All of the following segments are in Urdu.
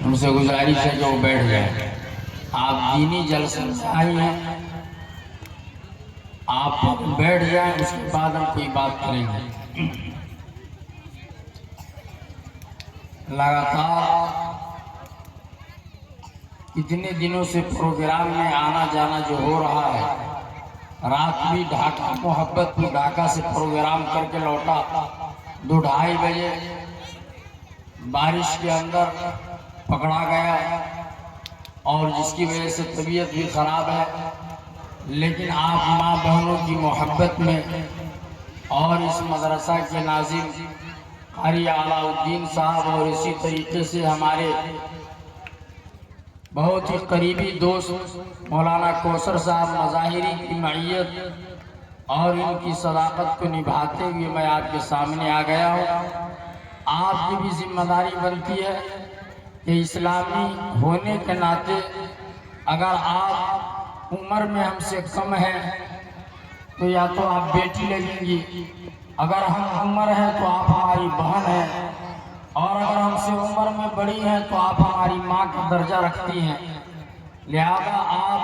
ان سے گزارش ہے کہ وہ بیٹھ جائیں. آپ دینی جلسے میں آئی ہیں، آپ بیٹھ جائیں، اس کے بعد ہم کوئی بات کریں گے. لگاتار اتنے دنوں سے پروگرام میں آنا جانا جو ہو رہا ہے، رات بھی ڈھاکہ محبت میں ڈھاکہ سے پروگرام کر کے لوٹا 2-2:30 بجے. بارش کے اندر پکڑا گیا اور جس کی وجہ سے طبیعت بھی خراب ہے، لیکن آپ ماں بہنوں کی محبت میں اور اس مدرسہ کے ناظم قاری علاء الدین صاحب اور اسی طریقے سے ہمارے بہت ہی قریبی دوست مولانا کوثر صاحب مظاہری کی معیت اور ان کی صداقت کو نبھاتے ہوئے میں آپ کے سامنے آ گیا ہوں. آپ کی بھی ذمہ داری بنتی ہے کہ اسلامی ہونے کے ناطے اگر آپ عمر میں ہم سے کم ہیں تو یا تو آپ بیٹی لگیں گی، اگر ہم عمر ہیں تو آپ ہماری بہن ہیں، اور اگر ہم سے عمر میں بڑی ہیں تو آپ ہماری ماں کا درجہ رکھتی ہیں. لہذا آپ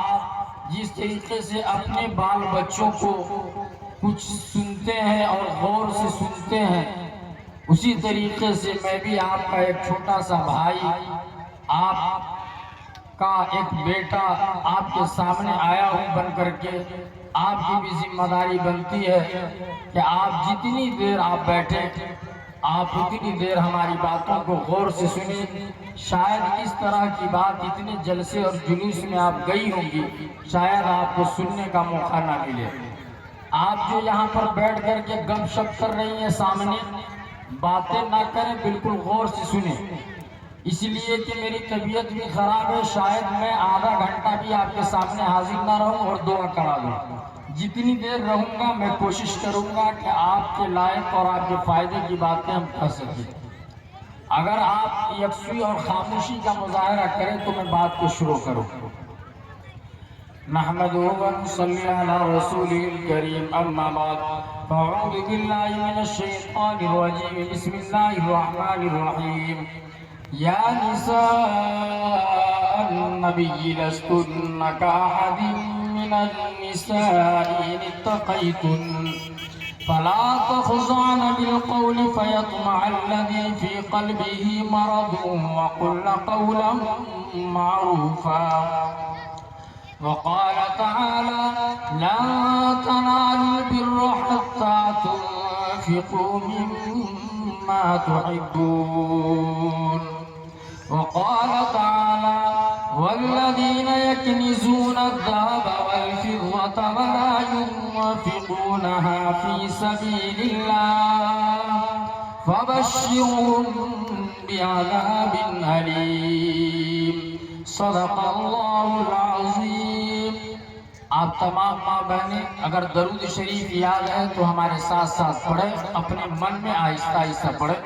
جس طریقے سے اپنے بال بچوں کو کچھ سنتے ہیں اور غور سے سنتے ہیں، اسی طریقے سے میں بھی آپ کا ایک چھوٹا سا بھائی، آپ کا ایک بیٹا آپ کے سامنے آیا ہوں بن کر کے. آپ کی بھی ذمہ داری بنتی ہے کہ آپ جتنی دیر آپ بیٹھیں، آپ اتنی دیر ہماری باتوں کو غور سے سنیں. شاید اس طرح کی بات اتنے جلسے اور جلوس میں آپ گئی ہوں گی، شاید آپ کو سننے کا موقع نہ ملے. آپ جو یہاں پر بیٹھ کر کے گپ شپ کر رہی ہیں، سامنے باتیں نہ کریں، بالکل غور سے سنیں. اس لیے کہ میری طبیعت بھی خراب ہے، شاید میں آدھا گھنٹہ بھی آپ کے سامنے حاضر نہ رہوں اور دعا کرا دوں. جتنی دیر رہوں گا میں کوشش کروں گا کہ آپ کے لائق اور آپ کے فائدے کی باتیں ہم کر سکیں. اگر آپ یکسوئی اور خاموشی کا مظاہرہ کریں تو میں بات کو شروع کروں. نحمدہ و نصلی علی رسولہ الکریم، اما بعد فاعوذ باللہ من الشیطان الرجیم، بسم اللہ الرحمن الرحیم. یا نساء النبی لستن کاحد من النساء ان اتقیتن فلا تخضعن بالقول فيطمع الذي في قلبه مرض وقلن قولا معروفا. وقال تعالى لن تنالوا البر حتى تنفقوا مما تحبون. وقال تعالى والذين يكنزون الذهب والفضة ولا ينفقونها في سبيل الله فبشرهم بعذاب أليم. صدق اللہ العظیم. آپ تمام ماں بہنیں اگر درود شریف یاد ہے تو ہمارے ساتھ ساتھ پڑھیں، اپنے من میں آہستہ آہستہ پڑھیں.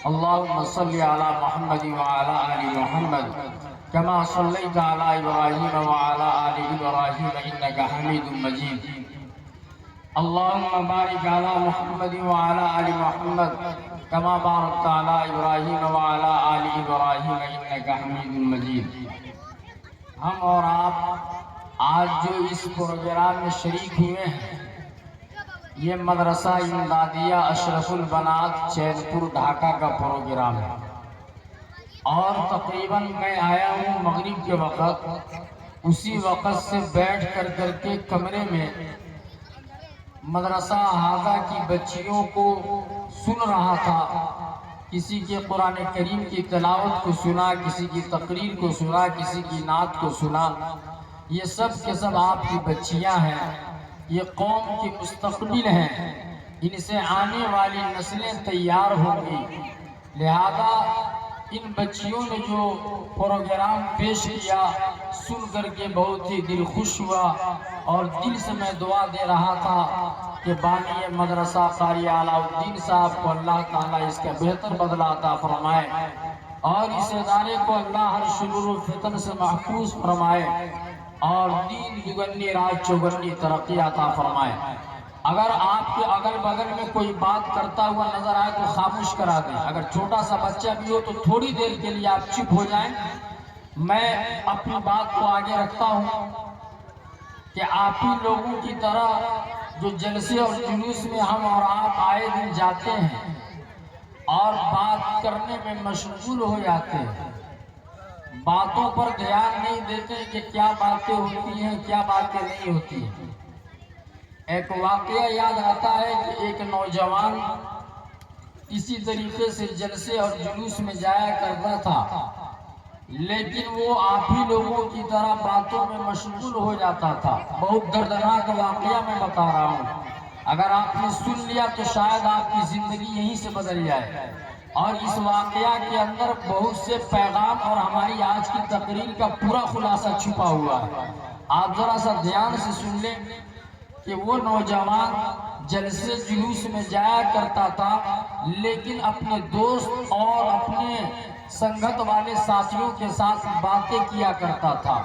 اللہم صلی علی محمد وعلی آل محمد کما صلیت علی ابراہیم وعلی آل ابراہیم انک حمید مجید. اللہم بارک علی محمد وعلی آل محمد کما بارکت علی ابراہیم وعلی آل ابراہیم انک حمید مجید. ہم اور آپ آج جو اس پروگرام میں شریک ہوئے ہیں، یہ مدرسہ امدادیہ اشرف البنات چین پور ڈھاکہ کا پروگرام ہے، اور تقریباً میں آیا ہوں مغرب کے وقت. اسی وقت سے بیٹھ کر کے کمرے میں مدرسہ حاضہ کی بچیوں کو سن رہا تھا. کسی کے قرآن کریم کی تلاوت کو سنا، کسی کی تقریر کو سنا، کسی کی نعت کو سنا. یہ سب کے سب آپ کی بچیاں ہیں، یہ قوم کی مستقبل ہیں، ان سے آنے والی نسلیں تیار ہوں گی. لہذا ان بچیوں نے جو پروگرام پیش کیا سن کر کے بہت ہی دل خوش ہوا، اور دل سے میں دعا دے رہا تھا کہ بانی مدرسہ قاری علاء الدین صاحب کو اللہ تعالیٰ اس کا بہتر بدلہ عطا فرمائے، اور اس ادارے کو اللہ ہر شرور و فتن سے محفوظ فرمائے، اور دین دگنی رات چوگنی ترقی عطا فرمائے. اگر آپ کے اگل بغل میں کوئی بات کرتا ہوا نظر آئے تو خاموش کرا دیں. اگر چھوٹا سا بچہ بھی ہو تو تھوڑی دیر کے لیے آپ چپ ہو جائیں. میں اپنی بات کو آگے رکھتا ہوں کہ آپ ہی لوگوں کی طرح جو جلسے اور جلوس میں ہم اور آپ آئے دن جاتے ہیں اور بات کرنے میں مشغول ہو جاتے ہیں، باتوں پر دھیان نہیں دیتے کہ کیا باتیں ہوتی ہیں کیا باتیں نہیں ہوتی ہیں. ایک واقعہ یاد آتا ہے کہ ایک نوجوان اسی طریقے سے جلسے اور جلوس میں جایا کرتا تھا، لیکن وہ آپ ہی لوگوں کی طرح باتوں میں مشغول ہو جاتا تھا. بہت دردناک واقعہ میں بتا رہا ہوں، اگر آپ نے سن لیا تو شاید آپ کی زندگی یہیں سے بدل جائے. اور اس واقعہ کے اندر بہت سے پیغام اور ہماری آج کی تقریر کا پورا خلاصہ چھپا ہوا ہے. آپ ذرا سا دھیان سے سن لیں کہ وہ نوجوان جلسے جلوس میں جایا کرتا تھا، لیکن اپنے دوست اور اپنے سنگت والے ساتھیوں کے ساتھ باتیں کیا کرتا تھا.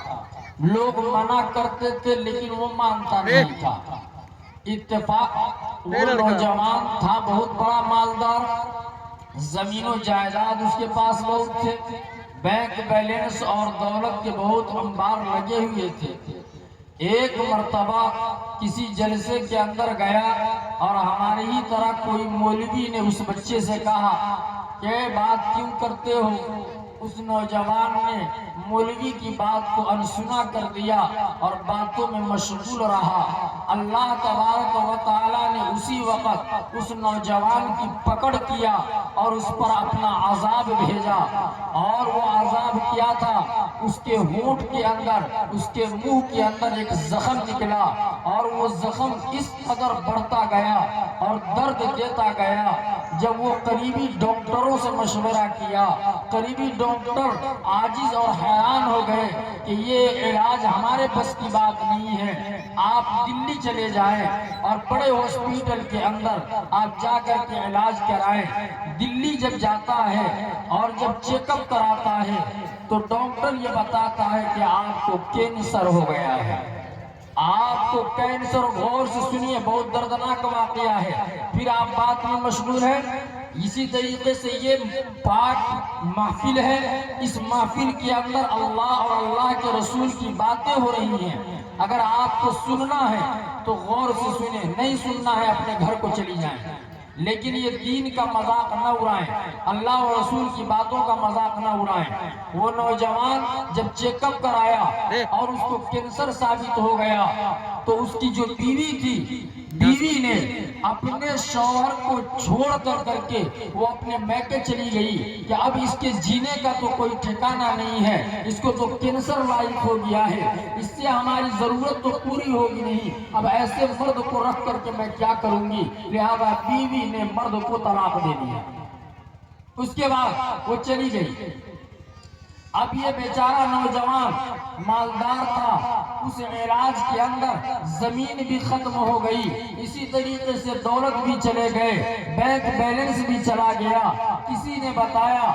لوگ منع کرتے تھے لیکن وہ مانتا نہیں تھا. اتفاق وہ نوجوان تھا بہت بڑا مالدار، زمین و جائیداد اس کے پاس بہت تھے، بینک بیلنس اور دولت کے بہت انبار لگے ہوئے تھے. ایک مرتبہ کسی جلسے کے اندر گیا اور ہماری ہی طرح کوئی مولوی نے اس بچے سے کہا کہ بات کیوں کرتے ہو. اس نوجوان نے مولوی کی بات کو انسنا کر دیا اور باتوں میں مشغول رہا. اللہ تبارک و تعالیٰ نے اسی وقت اس نوجوان کی پکڑ کیا اور اس پر اپنا عذاب بھیجا. اور وہ عذاب کیا تھا، اس کے ہونٹ کے اندر، اس کے منہ کے اندر ایک زخم نکلا اور وہ زخم اس قدر بڑھتا گیا اور درد دیتا گیا. جب وہ قریبی ڈاکٹروں سے مشورہ کیا، قریبی ڈاکٹر عاجز اور حیران ہو گئے کہ یہ علاج ہمارے بس کی بات نہیں ہے، آپ دلی چلے جائیں اور بڑے ہاسپٹل کے اندر آپ جا کر کے علاج کرائیں. دلی جب جاتا ہے اور جب چیک اپ کراتا ہے تو ڈاکٹر یہ بتاتا ہے کہ آپ کو کینسر ہو گیا ہے. آپ کو کینسر، غور سے سنیے، بہت دردناک واقعہ ہے. پھر آپ بات میں مشغول ہیں. اسی طریقے سے یہ پاک محفل ہے، اس محفل کے اندر اللہ اور اللہ کے رسول کی باتیں ہو رہی ہیں. اگر آپ کو سننا ہے تو غور سے سنیں، نہیں سننا ہے اپنے گھر کو چلی جائیں. لیکن یہ دین کا مذاق نہ اڑائیں، اللہ اور رسول کی باتوں کا مذاق نہ اڑائیں. وہ نوجوان جب چیک اپ کرایا اور اس کو کینسر ثابت ہو گیا تو اس کی جو بیوی تھی، بیوی نے اپنے شوہر کو چھوڑ کر کے وہ اپنے میکے چلی گئی کہ اب اس کے جینے کا تو کوئی ٹھکانہ نہیں ہے، اس کو تو کینسر لائق ہو گیا ہے، اس سے ہماری ضرورت تو پوری ہوگی نہیں، اب ایسے مرد کو رکھ کر کے میں کیا کروں گی. لہذا بیوی نے مرد کو طلاق دے دیا. اس کے بعد وہ چلی گئی. اب یہ بیچارہ نوجوان مالدار تھا، اس علاج کے اندر زمین بھی ختم ہو گئی، اسی طریقے سے دولت بھی چلے گئے، بینک بیلنس بھی چلا گیا. کسی نے بتایا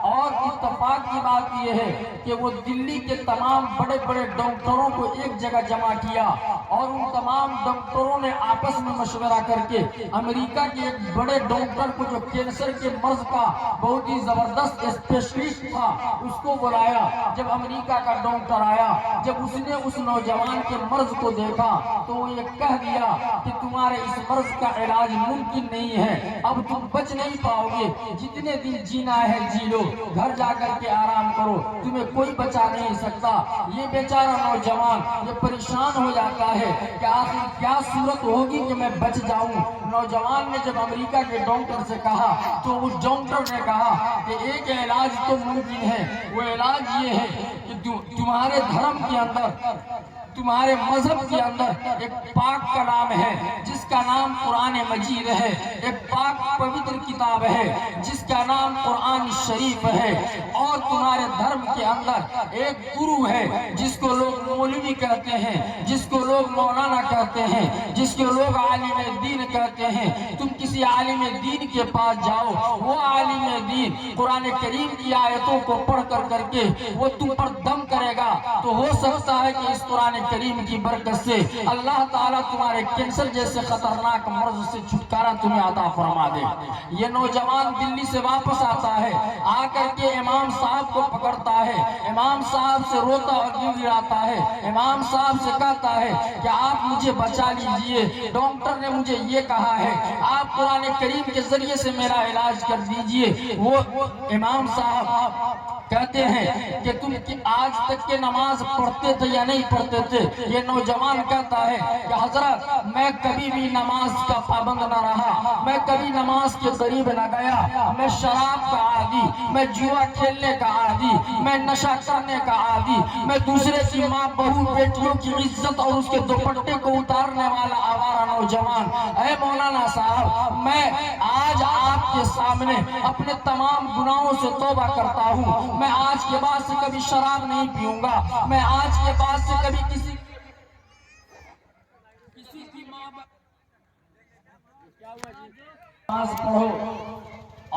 اور اتفاق کی بات یہ ہے کہ وہ دلی کے تمام بڑے بڑے ڈاکٹروں کو ایک جگہ جمع کیا اور ان تمام ڈاکٹروں نے آپس میں مشورہ کر کے امریکہ کے ایک بڑے ڈاکٹر کو جو کینسر کے مرض کا بہت ہی زبردست اسپیشلسٹ تھا اس کو بلایا. جب امریکہ کا ڈاکٹر آیا، جب اس نے اس نوجوان کے مرض کو دیکھا تو وہ یہ کہہ دیا کہ تمہارے اس مرض کا علاج ممکن نہیں ہے، اب تم بچ نہیں پاؤ گے، جتنے دن جینا ہے جی لو، گھر جا کر کے آرام کرو، تمہیں کوئی بچا نہیں سکتا. یہ بیچارہ نوجوان یہ پریشان ہو جاتا ہے کہ آخر کیا صورت ہوگی کہ میں بچ جاؤں. نوجوان نے جب امریکہ کے ڈاکٹر سے کہا تو اس ڈاکٹر نے کہا کہ ایک علاج تو ممکن ہے، وہ علاج یہ ہے کہ تمہارے دھرم کے اندر، تمہارے مذہب کے اندر ایک پاک کلام ہے جس کا نام قرآن مجید ہے، ایک پاک پوتر کتاب ہے جس کا نام قرآن شریف ہے، اور تمہارے دھرم کے اندر ایک گرو ہے جس کو لوگ مولوی کہتے ہیں، جس کو لوگ مولانا کہتے ہیں، جس کو لوگ عالم دین کہتے ہیں. تم کسی عالم دین کے پاس جاؤ، وہ عالم دین قرآن کریم کی آیتوں کو پڑھ کر کے وہ تم پر دم کرے گا، تو ہو سکتا ہے کہ اس قرآن کریم کی برکت سے اللہ تعالیٰ تمہارے کینسر جیسے خطرناک مرض سے چھٹکارا تمہیں عطا فرما دے۔ یہ نوجوان دلی سے واپس آتا ہے، آ کر کے امام صاحب کو پکڑتا ہے، امام صاحب سے روتا اور گڑگڑاتا ہے، امام صاحب سے کہتا ہے کہ آپ مجھے بچا لیجئے، ڈاکٹر نے مجھے یہ کہا ہے، آپ قرآن کریم کے ذریعے سے میرا علاج کر دیجئے۔ وہ امام صاحب کہتے ہیں کہ تم آج تک کے نماز پڑھتے تھے یا نہیں پڑھتے تھے؟ یہ نوجوان کہتا ہے کہ حضرت میں کبھی بھی نماز کا پابند نہ رہا، میں کبھی نماز کے قریب نہ گیا، میں شراب کا عادی، میں جوا کھیلنے کا عادی، میں نشہ کرنے کا عادی، میں دوسرے کی ماں بہو بیٹیوں کی عزت اور اس کے دوپٹے کو اتارنے والا آوارہ نوجوان۔ اے مولانا صاحب، میں آج آپ کے سامنے اپنے تمام گناہوں سے توبہ کرتا ہوں، میں آج کے بعد سے کبھی شراب نہیں پیوں گا، میں آج کے بعد سے کبھی کسی کی ماں نماز پڑھو،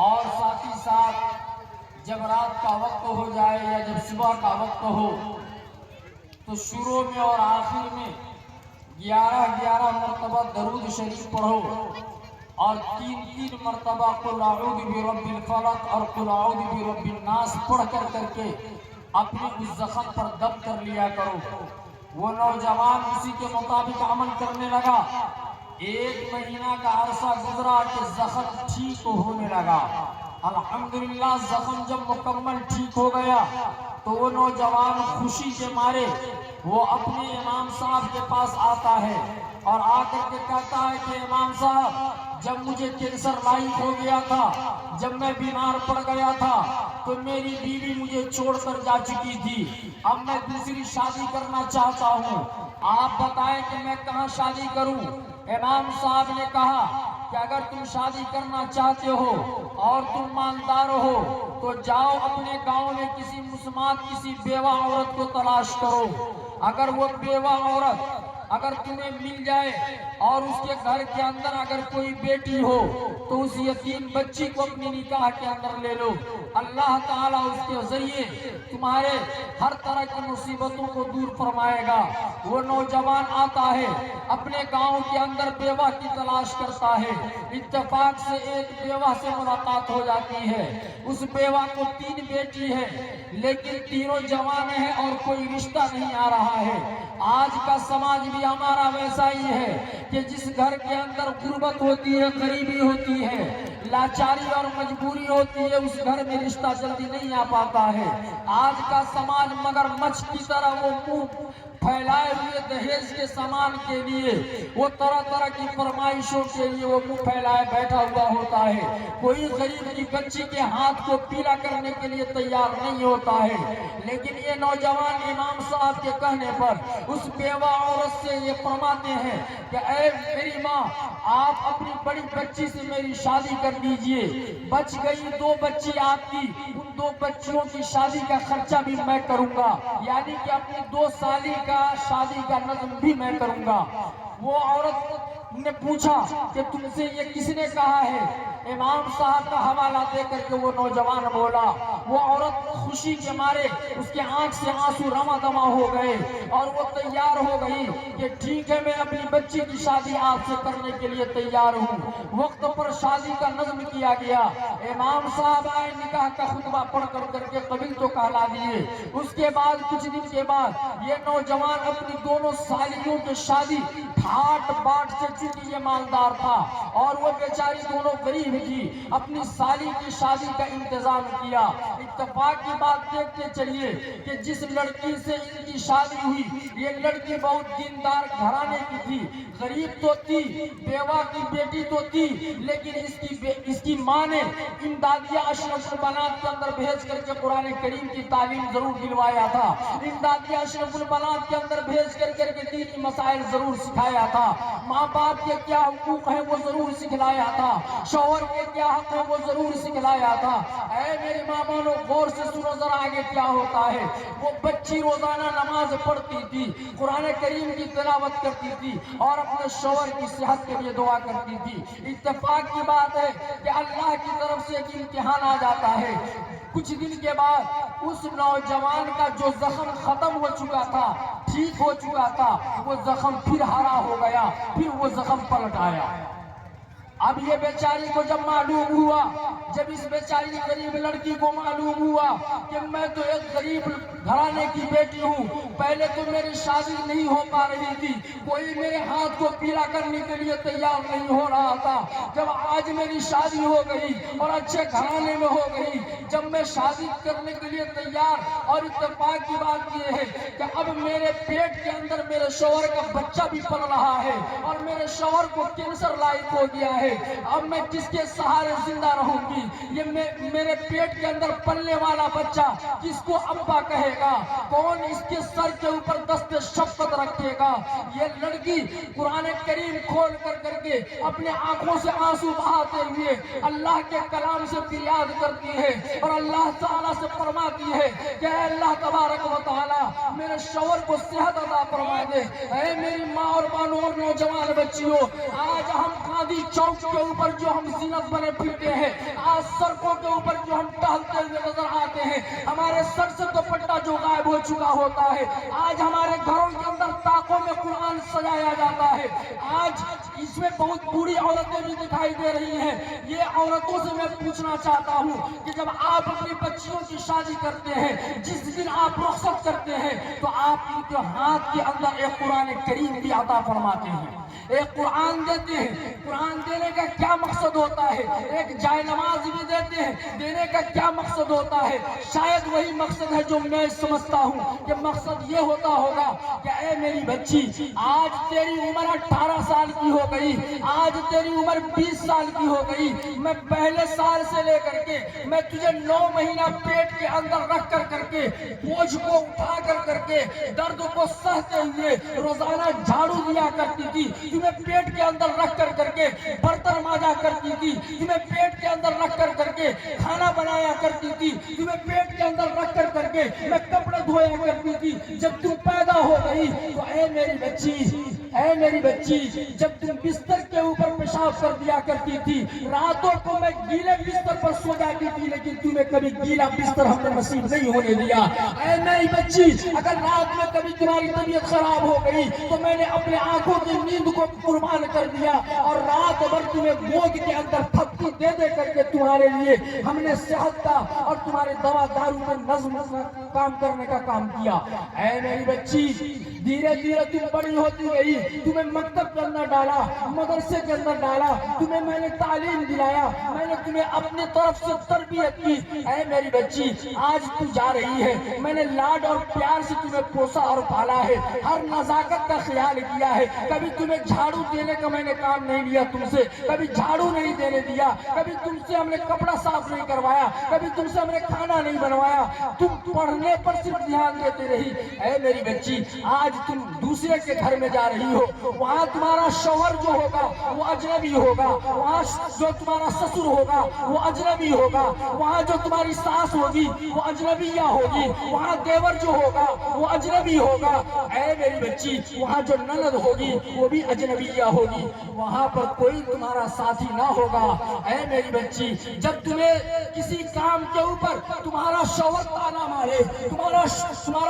اور ساتھ ہی ساتھ جب رات کا وقت ہو جائے یا جب صبح کا وقت ہو تو شروع میں اور آخر میں 11 مرتبہ درود شریف پڑھو، اور 3 مرتبہ قل اعوذ برب الفلق اور قل اعوذ برب الناس پڑھ کر کے اپنے اس زخم پر دم کر لیا کرو۔ وہ نوجوان اسی کے مطابق عمل کرنے لگا، 1 مہینہ کا عرصہ گزرا کہ زخم ٹھیک ہونے لگا۔ الحمدللہ زخم جب مکمل ٹھیک ہو گیا تو وہ نوجوان خوشی کے مارے وہ اپنے امام صاحب کے پاس آتا ہے اور آ کر کے کہتا ہے کہ امام صاحب، جب مجھے کینسر لاحق ہو گیا تھا، جب میں بیمار پڑ گیا تھا تو میری بیوی مجھے چھوڑ کر جا چکی تھی، اب میں دوسری شادی کرنا چاہتا ہوں، آپ بتائیں کہ میں کہاں شادی کروں؟ امام صاحب نے کہا کہ اگر تم شادی کرنا چاہتے ہو اور تم مالدار ہو تو جاؤ اپنے گاؤں میں کسی مسلمان کسی بیوہ عورت کو تلاش کرو، اگر وہ بیوہ عورت اگر تمہیں مل جائے اور اس کے گھر کے اندر اگر کوئی بیٹی ہو تو اس یتیم بچی کو اپنی نکاح کے اندر لے لو، اللہ تعالیٰ اس کے ذریعے تمہارے ہر طرح کی مصیبتوں کو دور فرمائے گا۔ وہ نوجوان آتا ہے، اپنے گاؤں کے اندر بیوہ کی تلاش کرتا ہے، اتفاق سے ایک بیوہ سے ملاقات ہو جاتی ہے، اس بیوہ کو 3 بیٹی ہے لیکن تینوں جوان ہیں اور کوئی رشتہ نہیں آ رہا ہے۔ آج کا سماج بھی ہمارا ویسا ہی ہے کہ جس گھر کے اندر غربت ہوتی ہے، غریبی ہوتی ہے، لاچاری اور مجبوری ہوتی ہے، اس گھر میں رشتہ جلدی نہیں آ پاتا ہے۔ آج کا سماج مگر مچھ کی طرح وہ منہ پھیلائے ہوئے دہیج کے سامان کے لیے، وہ طرح طرح کی فرمائشوں کے لیے وہ منہ پھیلائے بیٹھا ہوا ہوتا ہے، کوئی غریب کی بچی کے ہاتھ کو پیلا کرنے کے لیے تیار نہیں ہوتا ہے۔ لیکن یہ نوجوان امام صاحب کے کہنے پر اس بیوہ عورت سے یہ فرماتے ہیں کہ اے میری ماں، آپ اپنی بڑی بچی سے میری شادی کر دیجئے، بچ گئی 2 بچی آپ کی، ان 2 بچیوں کی شادی کا خرچہ بھی میں کروں گا، یعنی کہ اپنی 2 سالی کا شادی کا نظم بھی میں کروں گا۔ وہ عورت نے پوچھا کہ تم سے یہ کس نے کہا ہے؟ امام صاحب کا حوالہ دے کر کے وہ نوجوان بولا۔ وہ عورت خوشی کے مارے اس کے آنکھ سے آنسو رواں دواں ہو گئے اور وہ تیار ہو گئی کہ ٹھیک ہے، میں اپنی بچی کی شادی آپ سے کرنے کے لیے تیار ہوں۔ وقت پر شادی کا نظم کیا گیا، امام صاحب آئے، نکاح کا خطبہ پڑھ کر کے قبیل تو کہلا دیے۔ اس کے بعد کچھ دن کے بعد یہ نوجوان اپنی دونوں سالیوں کی شادی ٹھاٹ باٹ سے، چونکہ یہ مالدار تھا اور وہ بیچاری دونوں غریب تھی، اپنی سالی کی شادی کا انتظام کیا۔ اتفاق کی بات دیکھتے چلیے کہ جس لڑکی سے ان کی شادی ہوئی یہ لڑکی بہت دیندار گھرانے کی تھی، غریب تو تھی، بیوہ کی بیٹی تو تھی، لیکن اس کی ماں نے امدادیہ اشرف البنات کے اندر بھیج کر کے قرآن کریم کی تعلیم ضرور دلوایا تھا، امدادیہ اشرف البنات کے اندر بھیج کر کے دینی مسائل ضرور سکھایا تھا، ماں باپ کے کیا حقوق ہیں وہ ضرور سکھلایا تھا، شوہر کے کیا حق ہیں وہ ضرور سکھلایا تھا۔ اے میری ماں بہنوں، غور سے سنو ذرا آگے کیا ہوتا ہے. وہ بچی روزانہ نماز پڑھتی تھی, قرآن کریم کی تلاوت کرتی تھی اور اپنے شوہر کی صحت کے لیے دعا کرتی تھی. اتفاق کی بات ہے کہ اللہ کی طرف سے ایک امتحان آ جاتا ہے. کچھ دن کے بعد اس نوجوان کا جو زخم ختم ہو چکا تھا, ٹھیک ہو چکا تھا, وہ زخم پھر ہرا ہو گیا, پھر وہ زخم پلٹ آیا. اب یہ بیچاری کو جب معلوم ہوا, جب اس بیچاری غریب لڑکی کو معلوم ہوا کہ میں تو ایک غریب گھرانے کی بیٹی ہوں, پہلے تو میری شادی نہیں ہو پا رہی تھی, کوئی میرے ہاتھ کو پیلا کرنے کے لیے تیار نہیں ہو رہا تھا. جب آج میری شادی ہو گئی اور اچھے گھرانے میں ہو گئی, جب میں شادی کرنے کے لیے تیار, اور اتفاق کی بات یہ ہے کہ اب میرے پیٹ کے اندر میرے شوہر کا بچہ بھی پل رہا ہے اور میرے شوہر کو کینسر لاحق ہو گیا ہے, اب میں کس کے سہارے زندہ رہوں گی؟ یہ میرے پیٹ کے اندر پلنے والا بچہ کس کو ابا کہے گا؟ کون اس کے سر کے اوپر دست شفقت رکھے گا؟ یہ لڑکی قرآن کریم کھول کر کے اپنے آنکھوں سے آنسو بہاتے ہوئے اللہ کے کلام سے فریاد کرتی ہے اور اللہ تعالیٰ سے فرماتی ہے کہ اے اللہ تبارک و تعالیٰ میرے شوہر کو صحت عطا فرما دے. اے میری ماں اور بانوں اور نوجوان بچیوں, آج ہم گاندھی چوک کے اوپر جو ہم زینت بنے پھرتے ہیں, آج سڑکوں کے اوپر جو ہم ٹہلتے ہوئے نظر آتے ہیں, ہمارے سر سے دوپٹہ جو غائب ہو چکا ہوتا ہے, آج ہمارے گھروں کے اندر طاقوں میں قرآن سجایا جاتا ہے, آج اس میں بہت بری عورتیں بھی دکھائی دے رہی ہیں. یہ عورتوں سے میں پوچھنا چاہتا ہوں کہ جب آپ اپنی بچیوں کی شادی کرتے ہیں, جس دن آپ رخصت کرتے ہیں, تو آپ ان کے ہاتھ کے اندر ایک قرآن کریم بھی عطا فرماتے ہیں, ایک قرآن دیتے ہیں. قرآن دینے کا کیا مقصد ہوتا ہے؟ ایک جائے نماز بھی دیتے ہیں, دینے کا کیا مقصد ہوتا ہے؟ شاید وہی مقصد ہے جو میں سمجھتا ہوں کہ مقصد یہ ہوتا ہوگا کہ اے میری بچی, آج تیری عمر 18 سال کی ہو گئی, آج تیری عمر 20 سال کی ہو گئی, میں پہلے سال سے لے کر کے میں تجھے 9 مہینہ پیٹ کے اندر رکھ کر کے بوجھ کو اٹھا کر کے درد کو سہتے ہوئے روزانہ جھاڑو دیا کرتی تھی, تمہیں پیٹ کے اندر رکھ کر کے برتن ماجا کرتی تھی, تمہیں پیٹ کے اندر رکھ کر کے کھانا بنایا کرتی تھی, تمہیں پیٹ کے اندر رکھ کر کے میں کپڑے دھویا کرتی تھی. جب تم پیدا ہو گئی تو اے میری بچی, جب تم بستر کے اوپر پیشاب کر دیا کرتی تھی, راتوں کو میں گیلے بستر پر سو جاتی تھی, لیکن تمہیں کبھی گیلا بستر ہم نے نصیب نہیں ہونے دیا. اے میری بچی, اگر رات میں کبھی تمہاری طبیعت خراب ہو گئی تو میں نے اپنے آنکھوں کی نیند کو قربان کر دیا اور رات بھر تمہیں گود کے اندر پھپتی دے کر کے تمہارے لیے ہم نے صحت کا اور تمہارے دوا دارو میں نظم کام کرنے کا کام کیا. اے میری بچی, دھیرے دھیرے تم بڑی ہوتی گئی, تمہیں مکتب کے اندر ڈالا, مدرسے کے اندر ڈالا, تمہیں میں نے تعلیم دلایا, میں نے تمہیں اپنی طرف سے تربیت کی. اے میری بچی, آج تو جا رہی ہے, میں نے لاڈ اور پیار سے تمہیں پوسا اور پالا ہے, ہر نزاکت کا خیال کیا ہے, کبھی تمہیں جھاڑو دینے کا میں نے کام نہیں لیا تم سے, کبھی جھاڑو نہیں دینے دیا, کبھی تم سے ہم نے کپڑا صاف نہیں کروایا, کبھی تم سے ہم نے کھانا نہیں بنوایا, تم پڑھنے پر صرف دھیان دیتے رہی. اے میری بچی, آج تم دوسرے کے گھر میں جا رہی ہو, وہاں تمہارا شوہر جو ہوگا وہ اجنبی ہوگا, وہاں جو تمہارا سسر ہوگا وہ اجنبی ہوگا, وہاں جو تمہاری ساس ہوگی وہ اجنبیہ ہوگی, وہاں دیور جو ہوگا وہ اجنبی ہوگا. اے میری بچی, وہاں جو نند ہوگی وہ بھی اجنبیہ ہوگی, وہاں پر کوئی تمہارا ساتھی نہ ہوگا. اے میری بچی, جب تمہیں کسی کام کے اوپر تمہارا شوہر تانا مارے, تمہارا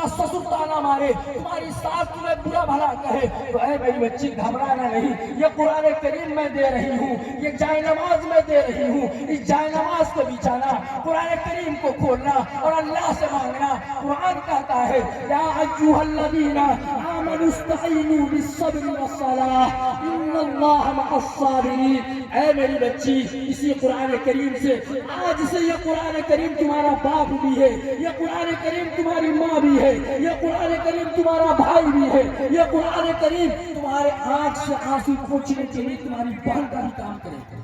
سسر تانا مارے, تمہاری ساس تمہیں برا بھلا کہے, تو اے میری بچی گھبرانا نہیں, یہ قرآن کریم میں دے رہی ہوں, یہ جائے نماز میں دے رہی ہوں, اس جائے نماز کو بچھانا, قرآن کریم کو کھولنا اور اللہ سے مانگنا. قرآن کہتا ہے یا ایھا الذین آمنوا استعینوا بالصبر والصلاۃ ان اللہ مع الصابرین. اے میری بچی, اسی قرآن کریم سے آج سے یہ قرآن کریم تمہارا باپ بھی ہے, یہ قرآن کریم تمہاری ماں بھی ہے, یہ قرآن کریم تمہارا بھائی بھی ہے, یہ قرآن کریم تمہارے آنکھ سے آنسو پوچھنے کے لیے تمہاری بہن کا بھی کام کرے گا.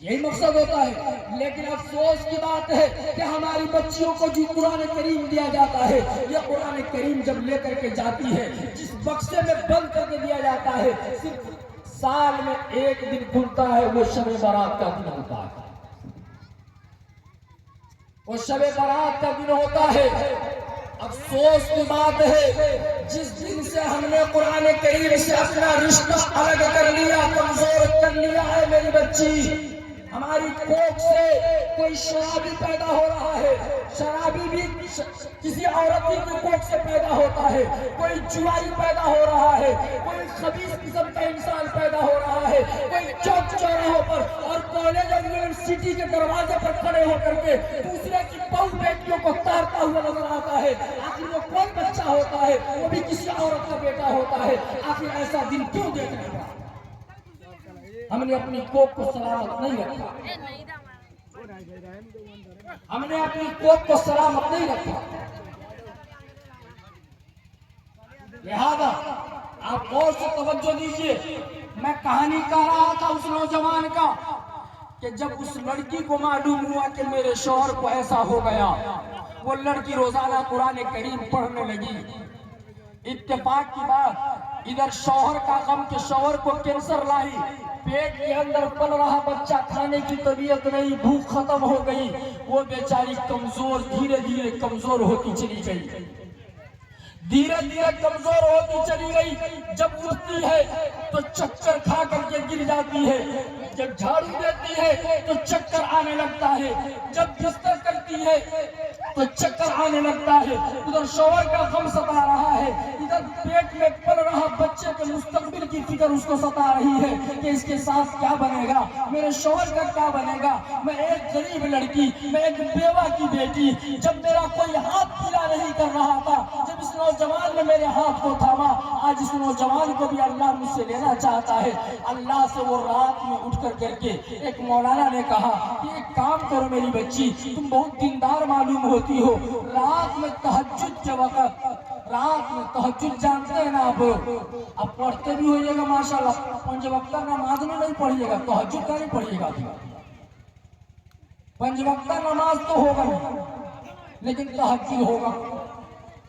یہی مقصد ہوتا ہے. لیکن افسوس کی بات ہے کہ ہماری بچیوں کو جو قرآن کریم دیا جاتا ہے, یہ قرآن کریم جب لے کر کے جاتی ہے, جس بکسے میں بند کر کے دیا جاتا ہے, صرف سال میں ایک دن کھلتا ہے, وہ شب برات کا دن ہوتا ہے. وہ شب برات کا دن ہوتا ہے۔ افسوس کی بات ہے جس دن سے ہم نے قرآن کریم سے اپنا رشتہ الگ کر لیا، کمزور کر لیا ہے میری بچی۔ ہماری کوکھ سے کوئی شرابی پیدا ہو رہا ہے، شرابی بھی کسی عورت کی کوکھ سے پیدا ہوتا ہے، کوئی جواری پیدا ہو رہا ہے، کوئی خبیث قسم کا انسان پیدا ہو رہا ہے، کوئی چوک چوراہوں پر اور کالج اور یونیورسٹی کے دروازے پر کھڑے ہو کر کے دوسرے کی بہو بیٹیوں کو تارتا ہوا نظر آتا ہے۔ آخر وہ کون بچہ ہوتا ہے؟ وہ بھی کسی عورت کا بیٹا ہوتا ہے۔ آخر ایسا دن کیوں دیکھنا پڑا؟ ہم نے اپنی کوکھ کو سلامت نہیں رکھا، ہم نے اپنی کوکھ کو سلامت نہیں رکھا۔ لہذا آپ غور سے توجہ دیجئے، میں کہانی کہہ رہا تھا اس نوجوان کا کہ جب اس لڑکی کو معلوم ہوا کہ میرے شوہر کو ایسا ہو گیا، وہ لڑکی روزانہ قرآن کریم پڑھنے لگی۔ اتفاق کی بات، ادھر شوہر کا غم کہ شوہر کو کینسر لائی، پیٹ کے اندر پل رہا بچہ، کھانے کی طبیعت نہیں، بھوک ختم ہو گئی، وہ بیچاری کمزور، دھیرے دھیرے کمزور ہوتی چلی گئی، دھیرے دھیرے کمزور ہوتی چلی گئی۔ جب اٹھتی ہے تو چکر کھا کر کے گر جاتی ہے، جب جھاڑو دیتی ہے تو چکر آنے لگتا ہے، جب بستر کرتی ہے تو چکر آنے لگتا ہے۔ ادھر شوہر کا غم ستا رہا ہے، ادھر پیٹ میں پل رہا بچے کے مستقبل کی فکر اس کو ستا رہی ہے کہ اس کے ساتھ کیا بنے گا، میرے شوہر کا کیا بنے گا، میں ایک غریب لڑکی، میں ایک بیوہ کی بیٹی، جب میرا کوئی ہاتھ پھیلا نہیں کر رہا تھا، جب اس نوجوان نے میرے ہاتھ کو تھاما، آج اس نوجوان کو بھی اللہ مجھ سے لینا چاہتا ہے۔ اللہ سے وہ رات میں اٹھ کر کے ایک مولانا نے کہا کہ ایک کام کرو میری بچی، تم بہت دیندار معلوم ہوتی ہو، رات میں تہجد کے وقت، رات میں تہجد جانتے ہیں نا آپ پڑھتے بھی ہوئیے گا ماشاءاللہ، 5 وقت نماز میں نہیں پڑھیے گا، تہجد کا نہیں پڑھیے گا، 5 وقت نماز تو ہوگا نہیں لیکن تہجد ہوگا۔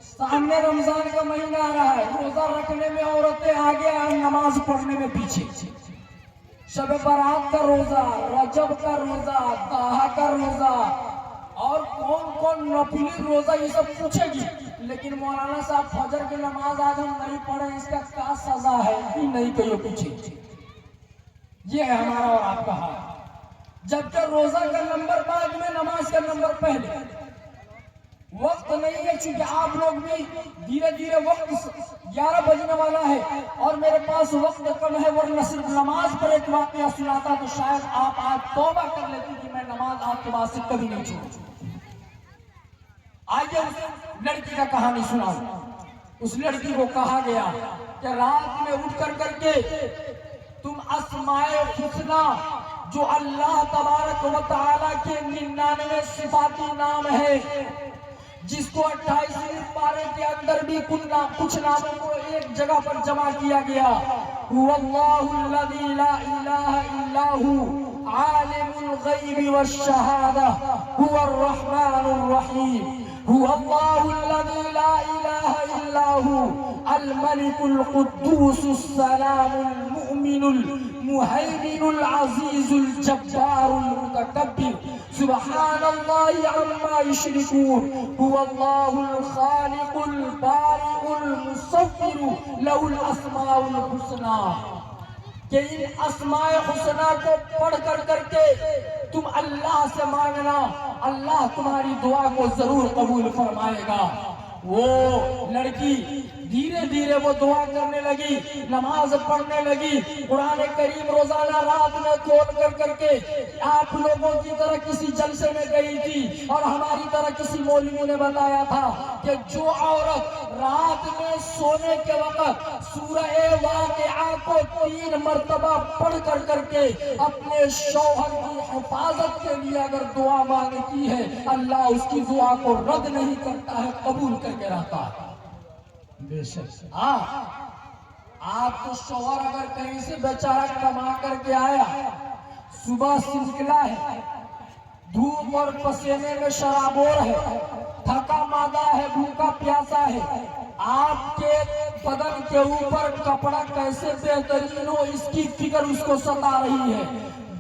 سامنے رمضان کا مہینہ آ رہا ہے، روزہ رکھنے میں عورتیں آگے اور نماز پڑھنے میں پیچھے، شب برات کا روزہ، رجب کا روزہ، طہا کا روزہ اور کون کون نفلی روزہ، یہ سب پوچھے گی، لیکن مولانا صاحب فجر کی نماز آج ہم نہیں پڑھے، اس کا کیا سزا ہے، نہیں کہو پوچھے۔ یہ ہے ہمارا اور آپ کا حال، جبکہ روزہ کا نمبر بعد میں، نماز کا نمبر پہلے۔ وقت نہیں ہے چونکہ آپ لوگ بھی دھیرے دھیرے وقت 11 بجنے والا ہے اور میرے پاس وقت کم ہے، ورنہ صرف نماز پر ایک واقعہ سناتا تو شاید آپ آج توبہ کر لیتی کہ میں نماز آپ کے بعد سے کبھی نہیں چھوڑوں۔ آئیے اس لڑکی کا کہانی سناؤں۔ اس لڑکی کو کہا گیا کہ رات میں اٹھ کر کے تم اسماء الحسنی جو اللہ تبارک و تعالیٰ کے 99 صفاتی نام ہے، جس کو 28ویں پارے کے اندر بھی کچھ ناموں کو ایک جگہ پر جمع کیا گیا۔ هو اللہ الذی لا الہ الا هو عالم الغیب والشہادہ هو الرحمن الرحیم هو اللہ الذی لا الہ الا هو الملک القدوس السلام المؤمن المہیمن العزیز الجبار المتکبر سبحان اللہ عما یشرکون هو اللہ الخالق البارئ المصور له الاسماء الحسنی، کہ ان اسماء حسنہ کو پڑھ کر کے تم اللہ سے مانگنا، اللہ تمہاری دعا کو ضرور قبول فرمائے گا۔ وہ لڑکی دھیرے دھیرے وہ دعا کرنے لگی، نماز پڑھنے لگی، قرآن کریم روزانہ رات میں کھول کر کے آپ لوگوں کی طرح کسی جلسے میں گئی تھی اور ہماری طرح کسی مولوی نے بتایا تھا کہ جو عورت رات میں سونے کے وقت سورہ واقعہ کو 3 مرتبہ پڑھ کر کے اپنے شوہر کی حفاظت کے لیے اگر دعا مانگتی ہے، اللہ اس کی دعا کو رد نہیں کرتا ہے، قبول کر کے رہتا ہے۔ بے شک ہاں، آپ کو شوہر اگر کہیں سے بیچارہ کما کر کے آیا، صبح سے نکلا ہے، دھوپ اور پسینے میں شرابور ہے، تھکا مادہ ہے، بھوکا پیاسا ہے، آپ کے بدن کے اوپر کپڑا کیسے بہترین ہو اس کی فکر اس کو ستا رہی ہے۔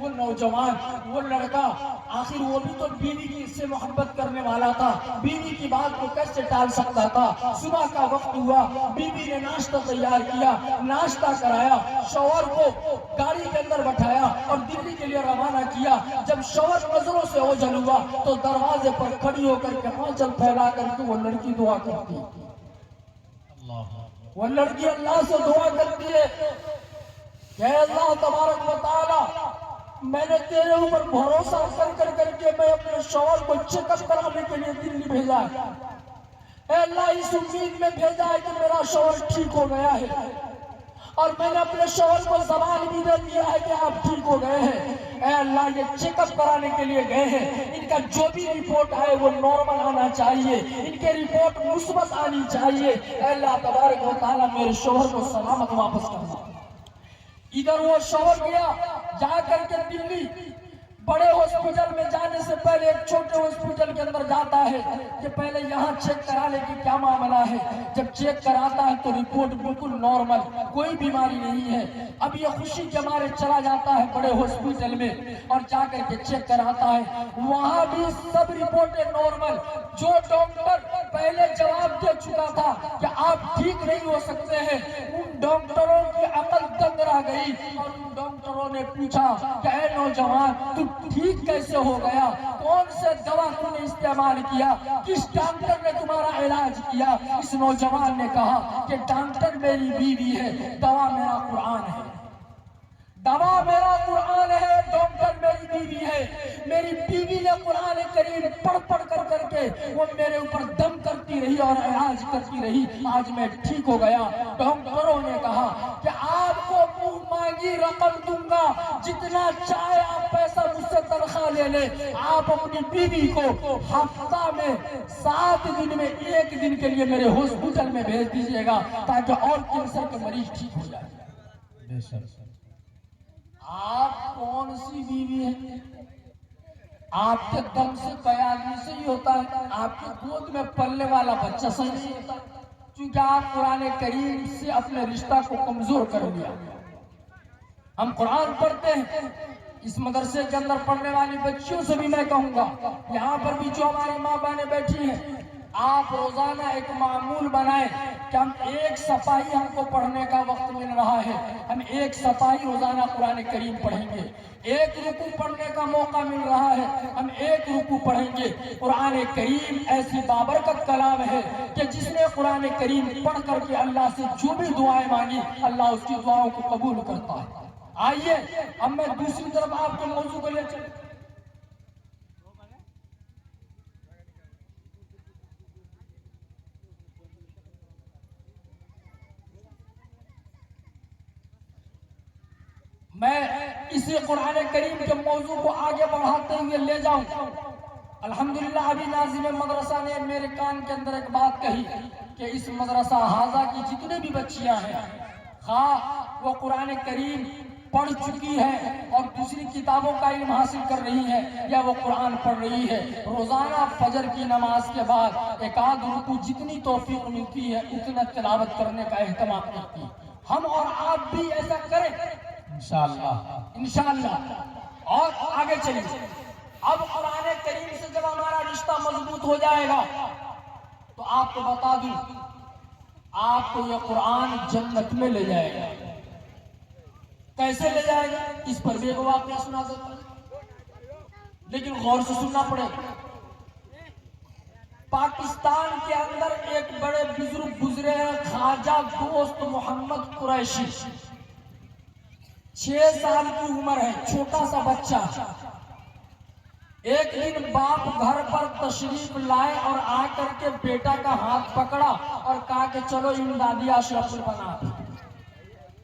وہ نوجوان، وہ لڑکا، آخر وہ بھی تو بیوی کی سے محبت کرنے والا تھا، بیوی کی بات کو کیسے ٹال سکتا تھا؟ صبح کا وقت ہوا، بیوی نے ناشتہ تیار کیا، ناشتہ کرایا، شوہر کو گاڑی کے اندر بٹھایا اور دلی کے لیے روانہ کیا۔ جب شوہر نظروں سے اوجھل ہوا تو دروازے پر کھڑی ہو کر کے آنچل پھیلا کر کے وہ لڑکی دعا کرتی، وہ لڑکی اللہ سے دعا کرتی ہے کہ اے اللہ تبارک و تعالی، میں نے تیرے اوپر بھروسہ کر کے میں اپنے شوہر کو چیک اپ کرانے کے لیے دلی بھیجا ہے، اے اللہ اس امید میں بھیجا ہے کہ میرا شوہر ٹھیک ہو گیا ہے، اور میں نے اپنے شوہر کو زبان بھی دے دیا ہے کہ آپ ٹھیک ہو گئے ہیں۔ اے اللہ یہ چیک اپ کرانے کے لیے گئے ہیں، ان کا جو بھی رپورٹ آئے وہ نارمل آنا چاہیے، ان کے رپورٹ مثبت آنی چاہیے۔ اے اللہ تبارک و تعالیٰ میرے شوہر کو سلامت واپس کرنا۔ ادھر وہ شوہر گیا، جا کر کے دلی بڑے ہاسپٹل میں جانے سے پہلے ایک چھوٹے ہاسپٹل کے اندر جاتا ہے کہ پہلے یہاں چیک کرانے کی کیا معاملہ ہے۔ جب چیک کراتا ہے تو رپورٹ بالکل نارمل، کوئی بیماری نہیں ہے۔ اب یہ خوشی کے مارے چلا جاتا ہے بڑے ہاسپٹل میں اور جا کر کے چیک کراتا ہے، وہاں بھی سب رپورٹیں نارمل۔ جو ڈاکٹر پہلے جواب دے چکا تھا کہ آپ ٹھیک نہیں ہو سکتے ہیں، ان ڈاکٹروں کی عقل دنگ رہ گئی اور ان ڈاکٹروں نے پوچھا کہ اے نوجوان تو ٹھیک کیسے ہو گیا؟ کون سے دوا تم نے استعمال کیا؟ کس ڈاکٹر نے تمہارا علاج کیا؟ اس نوجوان نے کہا کہ ڈاکٹر میری بیوی ہے، دوا میرا قرآن ہے، دوا میرا قرآن ہے، ڈاکٹر میری بیوی ہے۔ میری بیوی نے قرآن کریم پڑھ کر کے وہ میرے اوپر دم کرتی رہی اور علاج کرتی رہی، آج میں ٹھیک ہو گیا۔ ڈاکٹروں نے کہا کہ آپ کو منہ مانگی رقم دوں گا، جتنا چاہے آپ پیسہ مجھ سے تنخواہ لے لیں، آپ اپنی بیوی کو ہفتہ میں 7 دن میں 1 دن کے لیے میرے ہاسپٹل میں بھیج دیجئے گا تاکہ اور کینسر کے مریض ٹھیک ہو جائے۔ آپ کون سی بیوی ہیں؟ آپ کے دم سے بیانی سے ہی ہوتا ہے، آپ کے گود میں پلنے والا بچہ صحیح نہیں ہوتا، چونکہ آپ قرآن کریم سے اپنے رشتہ کو کمزور کر لیا۔ ہم قرآن پڑھتے ہیں، اس مدرسے کے اندر پڑھنے والی بچیوں سے بھی میں کہوں گا، یہاں پر بھی جو ہماری ماں بہنیں بیٹھی ہیں، آپ روزانہ ایک معمول بنائیں کہ ہم ایک صفحہ ہم کو پڑھنے کا وقت مل رہا ہے، ہم ایک صفحہ روزانہ قرآن کریم پڑھیں گے۔ ایک رکوع پڑھنے کا موقع مل رہا ہے، ہم ایک رکوع پڑھیں گے۔ قرآن کریم ایسی بابرکت کلام ہے کہ جس نے قرآن کریم پڑھ کر کے اللہ سے جو بھی دعائیں مانگی، اللہ اس کی دعاؤں کو قبول کرتا ہے۔ آئیے اب میں دوسری طرف آپ کے موضوع کو لے چلیں۔ میں اسی قرآن کریم کے موضوع کو آگے بڑھاتے ہوئے لے جاؤں۔ الحمدللہ ابھی ناظم مدرسہ نے میرے کان کے اندر ایک بات کہی کہ اس مدرسہ حاضہ کی جتنے بھی بچیاں ہیں، خواہ وہ قرآن کریم پڑھ چکی ہے اور دوسری کتابوں کا علم حاصل کر رہی ہے یا وہ قرآن پڑھ رہی ہے، روزانہ فجر کی نماز کے بعد ایک آدھ رکوع جتنی توفیق ملتی ہے اتنا تلاوت کرنے کا اہتمام کرتی ہے۔ ہم اور آپ بھی ایسا کریں انشاءاللہ۔ اور آگے چلیے، اب قرآن کریم سے جب ہمارا رشتہ مضبوط ہو جائے گا تو آپ کو بتا دوں، آپ کو یہ قرآن جنت میں لے جائے گا۔ کیسے لے جائے گا اس پر بھی ایک واقعہ سنا دیتا ہوں، لیکن غور سے سننا پڑے گا۔ پاکستان کے اندر ایک بڑے بزرگ گزرے ہیں، خواجہ دوست محمد قریشی، 6 سال کی عمر ہے، چھوٹا سا بچہ۔ ایک دن باپ گھر پر تشریف لائے اور آ کر کے بیٹا کا ہاتھ پکڑا اور کہا کہ چلو امدادیہ اشرف بنا،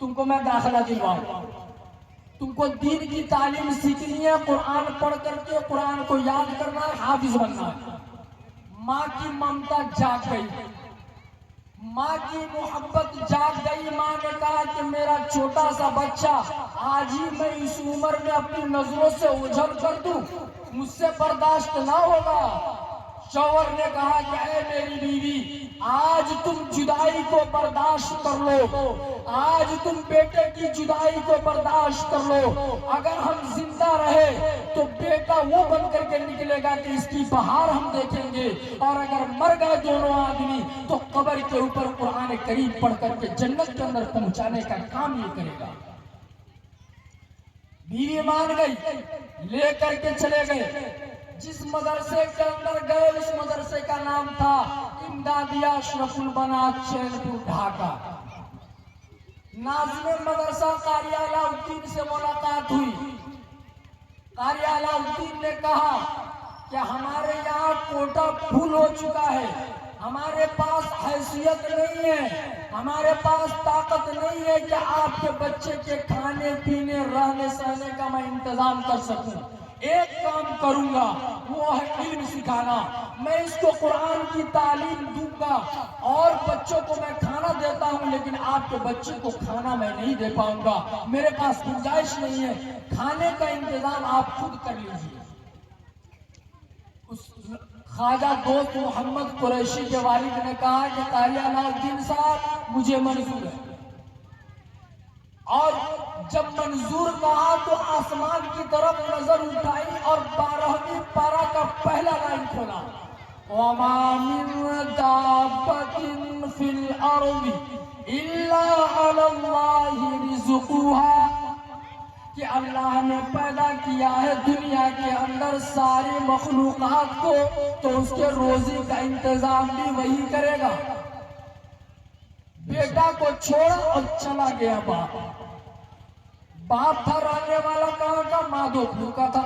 تم کو میں داخلہ دلواؤں، تم کو دین کی تعلیم سیکھنی ہے، قرآن پڑھ کر کے قرآن کو یاد کرنا ہے، حافظ بننا ہے۔ ماں کی ممتا جاگ گئی، ماں کی محبت جاگ گئی۔ ماں نے کہا کہ میرا چھوٹا سا بچہ آج ہی میں اس عمر میں اپنی نظروں سے اوجھل کر دوں، مجھ سے برداشت نہ ہوگا۔ شوہر نے کہا کہ اے میری بیوی آج تم جدائی کو برداشت کر لو، آج تم بیٹے کی جدائی کو برداشت کر لو، اگر ہم زندہ رہے تو بیٹا وہ بن کر کے نکلے گا کہ اس کی بہار ہم دیکھیں گے، اور اگر مر گئے دونوں آدمی تو قبر کے اوپر قرآن کریم پڑھ کر کے جنت کے اندر پہنچانے کا کام یہ کرے گا۔ بیوی مان گئی، لے کر کے چلے گئے۔ جس مدرسے کے اندر گئے اس مدرسے کا نام تھا امدادیہ اشرف البنات چین پور ڈھاکہ۔ ناظم مدرسہ قاری علاء الدین سے ملاقات ہوئی۔ قاری علاء الدین نے کہا کہ ہمارے یہاں کوٹا پھول ہو چکا ہے، ہمارے پاس حیثیت نہیں ہے، ہمارے پاس طاقت نہیں ہے کہ آپ کے بچے کے کھانے پینے رہنے سہنے کا میں انتظام کر سکوں۔ ایک کام کروں گا، وہ ہے علم سکھانا۔ میں اس کو قرآن کی تعلیم دوں گا اور بچوں کو میں کھانا دیتا ہوں، لیکن آپ کے بچے کو کھانا میں نہیں دے پاؤں گا، میرے پاس گنجائش نہیں ہے، کھانے کا انتظام آپ خود کر لیجیے۔ اس خواجہ دوست محمد قریشی کے والد نے کہا کہ قاری علاء الدین صاحب مجھے منظور ہے، اور جب منظور کہا تو آسمان کی طرف نظر اٹھائی اور 12ویں پارہ کا پہلا لائن کھولا، وَمَا مِن دَابَّةٍ فِي الْأَرْضِ إِلَّا عَلَى اللَّهِ رِزْقُهَا، کہ اللہ نے پیدا کیا ہے دنیا کے اندر ساری مخلوقات کو تو اس کے روزی کا انتظام بھی وہی کرے گا۔ بیٹا کو چھوڑا اور چلا گیا باپ۔ باپ تھا رہنے والا کہاں کا؟ مادھوپور کا تھا۔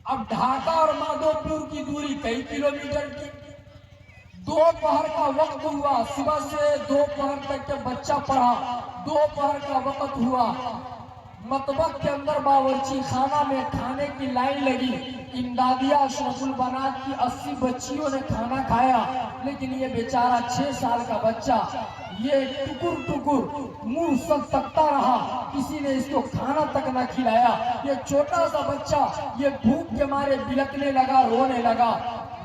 اب ڈھاکہ اور مادھوپور کی دوری کئی کلومیٹر کی۔ دوپہر کا وقت ہوا، صبح سے دوپہر تک کے بچہ پڑھا، دوپہر کا وقت ہوا، مطبخ کے اندر باورچی خانہ میں کھانے کی لائن لگی۔ امدادیہ اشرف البنات کی 80 بچیوں نے کھانا کھایا، لیکن یہ بیچارہ 6 سال کا بچہ یہ ٹکر ٹکر منہ سب تکتا رہا، کسی نے اس کو کھانا تک نہ کھلایا۔ یہ چھوٹا سا بچہ یہ بھوک کے مارے بلکنے لگا، رونے لگا،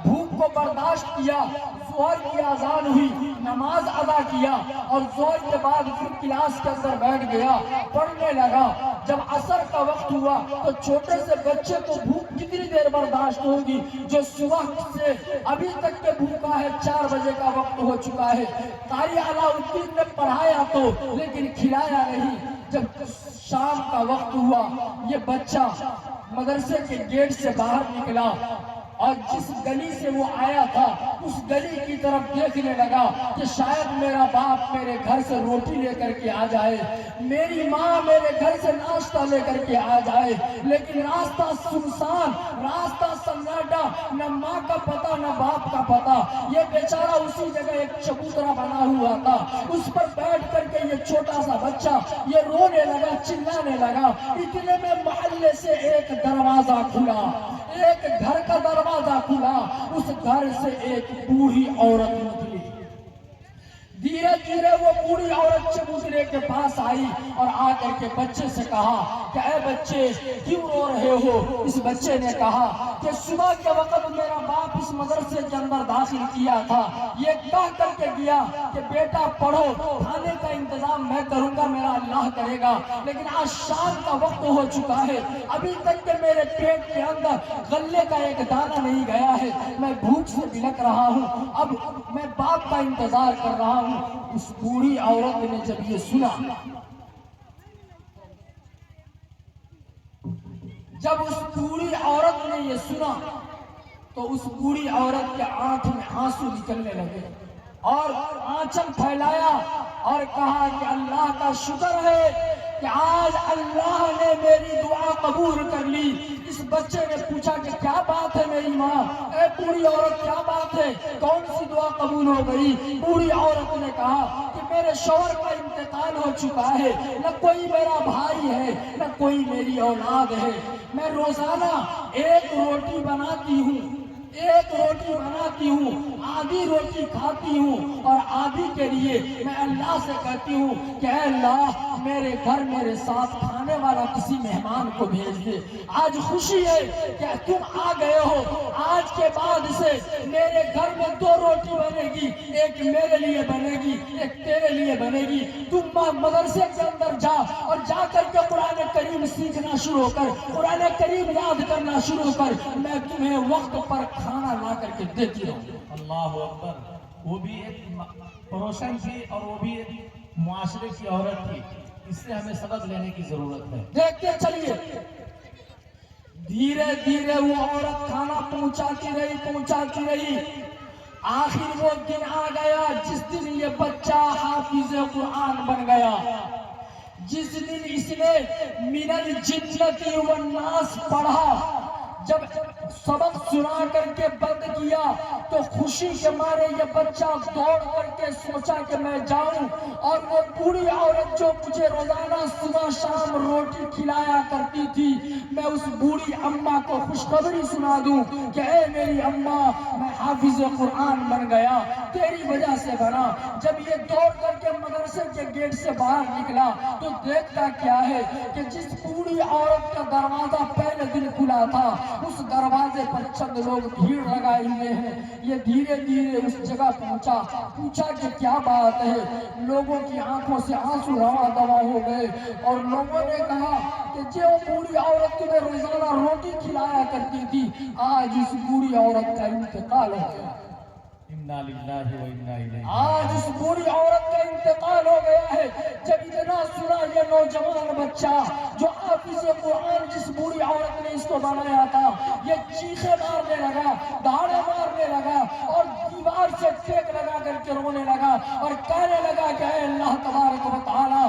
بھوک کو برداشت کیا۔ ظہر کی اذان ہوئی، نماز ادا کیا اور ظہر کے بعد پھر کلاس کے اندر بیٹھ گیا، پڑھنے لگا۔ جب عصر کا وقت ہوا تو چھوٹے سے بچے کو بھوک کتنی دیر برداشت ہوگی جو صبح سے ابھی تک کے بھوکا ہے، 4 بجے کا وقت ہو چکا ہے۔ قاری علاء الدین نے پڑھایا تو لیکن کھلایا نہیں۔ جب شام کا وقت ہوا یہ بچہ مدرسے کے گیٹ سے باہر نکلا اور جس گلی سے وہ آیا تھا اس گلی کی طرف دیکھنے لگا کہ شاید میرا باپ میرے گھر سے روٹی لے کر کے آ جائے، میری ماں میرے گھر سے ناشتہ لے کر کے آ جائے، لیکن راستہ سنسان، راستہ سناٹا، نہ ماں کا پتہ نہ باپ کا پتہ۔ یہ بیچارہ اسی جگہ ایک چبوترا بنا ہوا تھا، اس پر بیٹھ کر کے یہ چھوٹا سا بچہ یہ رونے لگا، چلانے لگا۔ اتنے میں محلے سے ایک دروازہ کھلا، ایک گھر کا دروازہ کھلا، اس گھر سے ایک بوڑھی عورت نکلی۔ دھیرے دھیرے وہ بوڑھی عورت چبوترے کے پاس آئی اور آ کر کے بچے سے کہا کہ اے بچے کیوں رو رہے ہو؟ اس بچے نے کہا کہ صبح کے وقت میرا باپ اس مدرسے کے اندر داخل کیا تھا، یہ کہہ کر کے گیا کہ بیٹا پڑھو، کھانے کا انتظام میں کروں گا، میرا اللہ کرے گا، لیکن آج شام کا وقت ہو چکا ہے، ابھی تک کہ میرے پیٹ کے اندر غلے کا ایک دانہ نہیں گیا ہے، میں بھوک سے بلک رہا ہوں، اب میں باپ کا انتظار کر رہا ہوں۔ اس بوڑھی عورت نے جب یہ سنا، جب اس بوڑھی عورت نے یہ سنا تو اس بوڑھی عورت کے آنکھ میں آنسو نکلنے لگے اور آنچل پھیلایا اور کہا کہ اللہ کا شکر ہے کہ آج اللہ نے میری دعا قبول کر لی۔ اس بچے نے پوچھا کہ کیا بات ہے میری ماں؟ اے بوڑھی عورت کیا بات ہے، کون سی دعا قبول ہو گئی؟ بوڑھی عورت نے کہا کہ میرے شوہر کا انتقال ہو چکا ہے، نہ کوئی میرا بھائی ہے نہ کوئی میری اولاد ہے، میں روزانہ ایک روٹی بناتی ہوں، آدھی روٹی کھاتی ہوں اور آدھی کے لیے میں اللہ سے کہتی ہوں کہ اے اللہ میرے گھر میرے ساتھ کھانا آنے والا کسی مہمان کو بھیج دے. آج خوشی ہے کہ تم آ گئے ہو. آج کے بعد سے میرے گھر میں 2 روٹی بنے گی, ایک میرے لیے بنے گی, ایک تیرے لیے بنے گی. تم مدرسے کے اندر جا اور جا کر کے قرآن کریم سیکھنا شروع کر, قرآن کریم یاد کرنا شروع کر. میں تمہیں وقت پر کھانا لا کر کے دیتی رہوں. اللہ اکبر. وہ بھی ایک پڑوسن تھی اور وہ بھی ایک معاشرے کی عورت تھی. اس سے ہمیں سبق لینے کی ضرورت ہے. دیکھتے چلیے دھیرے دھیرے وہ عورت کھانا پہنچاتی رہی. آخر وہ دن آ گیا جس دن یہ بچہ حافظ قرآن بن گیا. جس دن اس نے من الجنت والناس پڑھا, جب سبق سنا کر کے بند کیا تو خوشی کے مارے یہ بچہ دوڑ کر کے سوچا کہ میں جاؤں اور وہ بوڑھی عورت جو مجھے روزانہ صبح شام روٹی کھلایا کرتی تھی, میں اس بوڑھی اماں کو خوشخبری سنا دوں کہ اے میری اماں, میں حافظ قرآن بن گیا, تیری وجہ سے بنا. جب یہ دوڑ کر کے مدرسے کے گیٹ سے باہر نکلا تو دیکھتا کیا ہے کہ جس بوڑھی عورت کا دروازہ پہلے دن کھلا تھا اس دروازے پر چند لوگ بھیڑ لگائے ہوئے ہیں. یہ دھیرے دھیرے اس جگہ پوچھا کہ کیا بات ہے. لوگوں کی آنکھوں سے آنسو رواں دواں ہو گئے اور لوگوں نے کہا کہ جو بوڑھی عورت تمہیں روزانہ روٹی کھلایا کرتی تھی, آج اس بوڑھی عورت کا انتقال ہو گیا. انا للہ و انا الیہ. آج اس بوڑھی عورت کا انتقال ہو گیا ہے. جب اتنا سنا یہ نوجوان بچہ جو حافظ قرآن جس بوڑھی عورت نے اس کو بنایا تھا, یہ چیخے مارنے لگا, دہاڑے مارنے لگا اور دیوار سے ٹیک لگا کر کے رونے لگا اور کہنے لگا کہ اے اللہ تبارک و تعالی,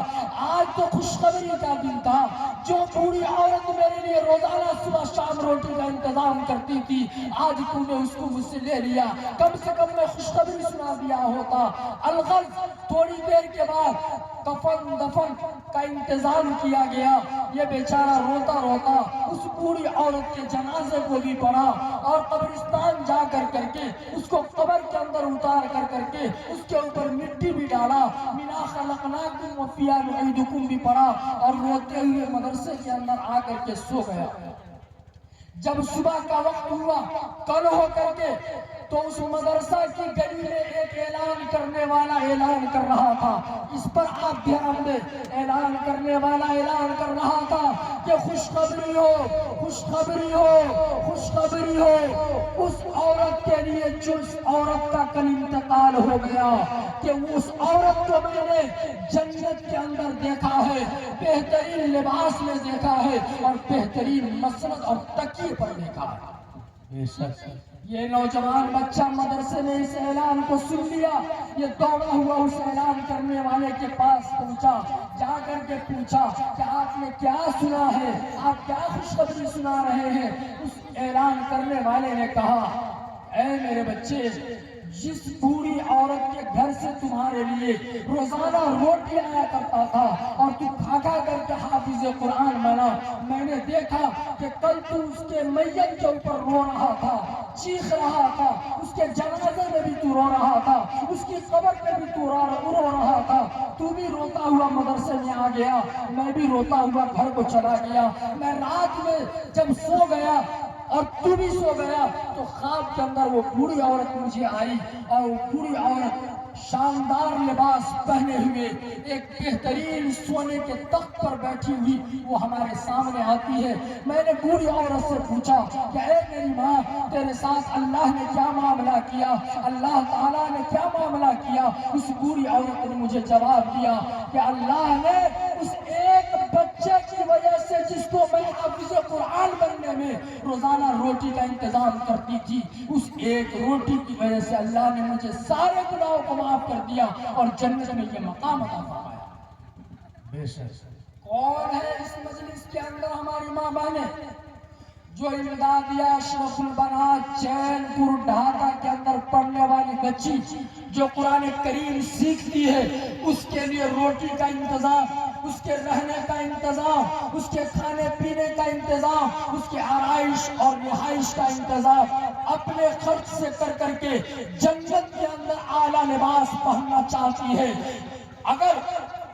آج تو خوشخبری کا دن تھا. جو بوڑھی عورت میرے لیے روزانہ صبح شام روٹی کا انتظام کرتی تھی, آج تم نے اس کو مجھ سے لے لیا. کم سے کم میں خوشخبری سنا دیا ہوتا. الغرض تھوڑی دیر کے بعد کفن دفن کا انتظام کیا گیا. یہ بیچارہ روتا روتا اس بوڑھی عورت کے جنازے کو بھی پڑھا اور قبرستان جا کر کے اس کو قبر کے اندر اتار کر کے اس کے اوپر مٹی بھی ڈالا. منا خلقناکم وفیہا نعیدکم بھی پڑھا اور روتے ہوئے مدرسے کے اندر آ کر کے سو گیا. جب صبح کا وقت ہوا کل ہو کر کے تو اس مدرسہ کی گلی میں ایک اعلان کرنے والا اعلان کر رہا تھا. اس پر آپ دھیان دیں, اعلان کرنے والا اعلان کر رہا تھا کہ خوشخبری ہو, خوشخبری ہو, خوشخبری ہو اس عورت کے لیے جو اس عورت کا کل انتقال ہو گیا, کہ اس عورت کو میں نے جنت کے اندر دیکھا ہے, بہترین لباس میں دیکھا ہے اور بہترین مسند اور تکیے پر دیکھا ہے. بے شک. یہ نوجوان بچہ مدرسے میں اس اعلان کو سن لیا. یہ دوڑا ہوا اس اعلان کرنے والے کے پاس پہنچا, جا کر کے پوچھا کہ آپ نے کیا سنا ہے, آپ کیا خوشخبری سنا رہے ہیں. اس اعلان کرنے والے نے کہا, اے میرے بچے, جس بوڑھی عورت کے گھر سے تمہارے لیے روزانہ روٹی آیا کرتا تھا اور تو کھا کر کے حافظ قرآن بنا, میں نے دیکھا کہ کل تو اس کے میت کے اوپر رو رہا تھا, چیخ رہا تھا, اس کے جنازے میں بھی تو رو رہا تھا, اس کی قبر میں بھی تو رو رہا تھا. تو بھی روتا ہوا مدرسے میں آ گیا, میں بھی روتا ہوا گھر کو چلا گیا. میں رات میں جب سو گیا اور تو بھی سو گیا تو خواب کے اندر وہ بوڑھی عورت مجھے آئی اور وہ بوڑھی عورت شاندار لباس پہنے ہوئے ایک بہترین سونے کے تخت پر بیٹھی ہوئی وہ ہمارے سامنے آتی ہے. میں نے بوڑھی عورت سے پوچھا کہ اے میری ماں, تیرے ساتھ اللہ نے کیا معاملہ کیا, اللہ تعالیٰ نے کیا معاملہ کیا. اس بوڑھی عورت نے مجھے جواب دیا کہ اللہ نے اس ایک بچے کی وجہ سے جس کو میں حافظ قرآن بننے میں روزانہ روٹی کا انتظام کرتی تھی, اس ایک روٹی کی وجہ سے اللہ نے مجھے سارے گناہوں کو معاف کر دیا اور جنت میں یہ مقام عطا فرمایا. بے شک. کون ہے اس مجلس کے اندر ہماری ماں بہنیں جو امدادیہ اشرف البنات چین پور ڈھاکہ کے اندر پڑھنے والی بچی جو قرآن کریم سیکھتی ہے, اس کے لیے روٹی کا انتظام, اس کے رہنے کا انتظام, اس کے کھانے پینے کا انتظام, اس کے آرائش اور رہائش کا انتظام اپنے خرچ سے کر کے جنت کے اندر اعلیٰ لباس پہننا چاہتی ہے. اگر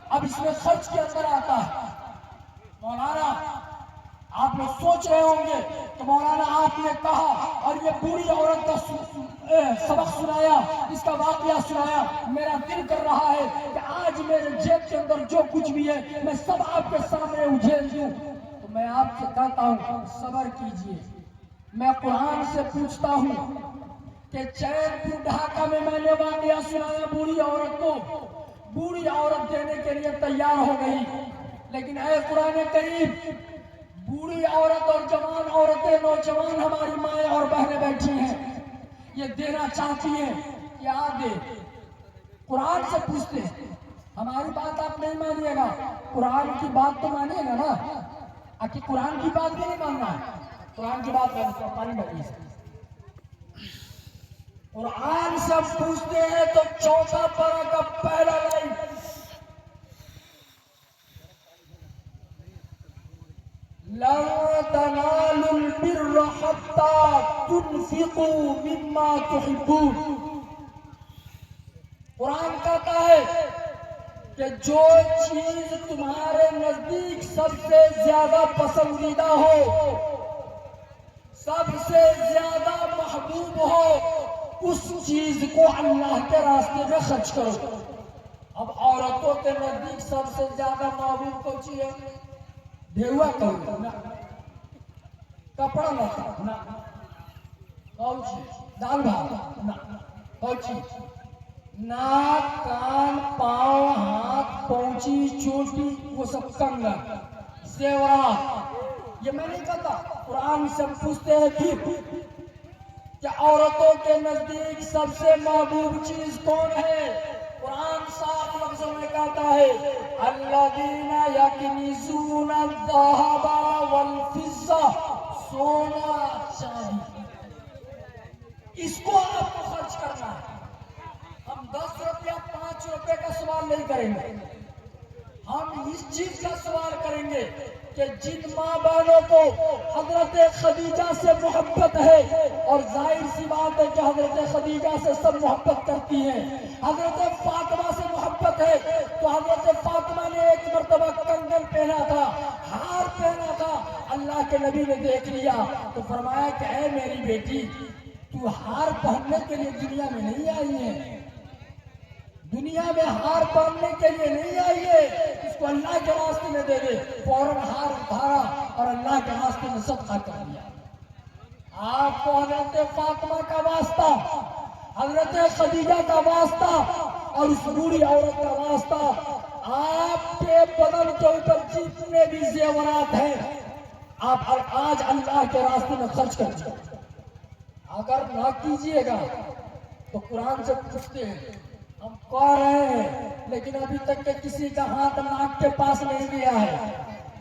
اب اس میں خرچ کے اندر آتا ہے مولانا آپ لوگ سوچ رہے ہوں گے کہ مولانا آپ نے کہا اور یہ بوڑھی عورت کا سبق سنایا، اس کا واقعہ سنایا، میرا دل کر رہا ہے کہ آج میرے جیب کے اندر جو کچھ بھی ہے میں سب آپ کے سامنے اجھیل دوں۔ تو میں آپ سے کہتا ہوں صبر کیجئے۔ میں قرآن سے پوچھتا ہوں کہ چین پور ڈھاکہ میں نے واقعہ سنایا بوڑھی عورت کو، بوڑھی عورت دینے کے لیے تیار ہو گئی، لیکن اے قرآن کریم، بوڑھی عورت اور جوان عورتیں، نوجوان ہماری مائیں اور بہنیں بیٹھی ہیں، یہ دینا چاہتی ہیں، کیا دے؟ قرآن سے پوچھتے ہیں۔ ہماری بات آپ نہیں مانیے گا، قرآن کی بات تو مانیے گا نا، آخر قرآن کی بات بھی نہیں ماننا ہے، قرآن کی بات پانی بھائی سے قرآن سے پوچھتے ہیں تو چوتھا پارہ کا پہلا لائن، لَن تَنَالُوا الْبِرَّ حَتَّى تُنْفِقُوا مِمَّا تُحِبُّونَ۔ قرآن کہتا ہے کہ جو چیز تمہارے نزدیک سب سے زیادہ پسندیدہ ہو، سب سے زیادہ محبوب ہو، اس چیز کو اللہ کے راستے میں خرچ کرو۔ اب عورتوں کے نزدیک سب سے زیادہ محبوب کون چیز ہے؟ ڈھیوا کرو نا، کپڑا لتا نا، کون چیز؟ دال بھات نا، کون چیز؟ ناک، کان، پاؤں، ہاتھ، پونچی، چوٹی، وہ سب کنگن، زیورات۔ یہ میں نہیں کہتا، قرآن سے پوچھتے ہیں پھر کہ عورتوں کے نزدیک سب سے محبوب چیز کون ہے؟ قرآن صاف لفظوں میں کہتا ہے الذین یکنزون الذہب والفضہ، سونا چاندی، اس کو آپ کو خرچ کرنا ہے۔ ہم 10 روپیہ 5 روپے کا سوال نہیں کریں گے، ہم اس چیز کا سوال کریں گے کہ جن ماں بہنوں کو حضرت خدیجہ سے محبت ہے، اور ظاہر سی بات ہے کہ حضرت خدیجہ سے سب محبت کرتی ہیں، حضرت فاطمہ سے محبت ہے تو حضرت فاطمہ نے ایک مرتبہ کنگن پہنا تھا، ہار پہنا تھا، اللہ کے نبی نے دیکھ لیا تو فرمایا کہ اے میری بیٹی، تو ہار پہننے کے لیے دنیا میں نہیں آئی ہے، دنیا میں ہار پہننے کے لیے نہیں آئی ہے، اس کو اللہ کے راستے میں دے دے۔ فوراً ہار اتارا اور اللہ کے راستے میں صدقہ کر دیا۔ آپ کو حضرت فاطمہ کا واسطہ، حضرت خدیجہ کا واسطہ اور اس بوڑھی عورت کا واسطہ، آپ کے بدن کے اوپر جتنے بھی زیورات ہیں آپ آج اللہ کے راستے میں خرچ کر دیجیے۔ اگر نہ کیجیے گا تو قرآن سے پوچھتے ہیں، ہم کہہ رہے ہیں لیکن ابھی تک کہ کسی کا ہاتھ ناک کے پاس نہیں گیا ہے،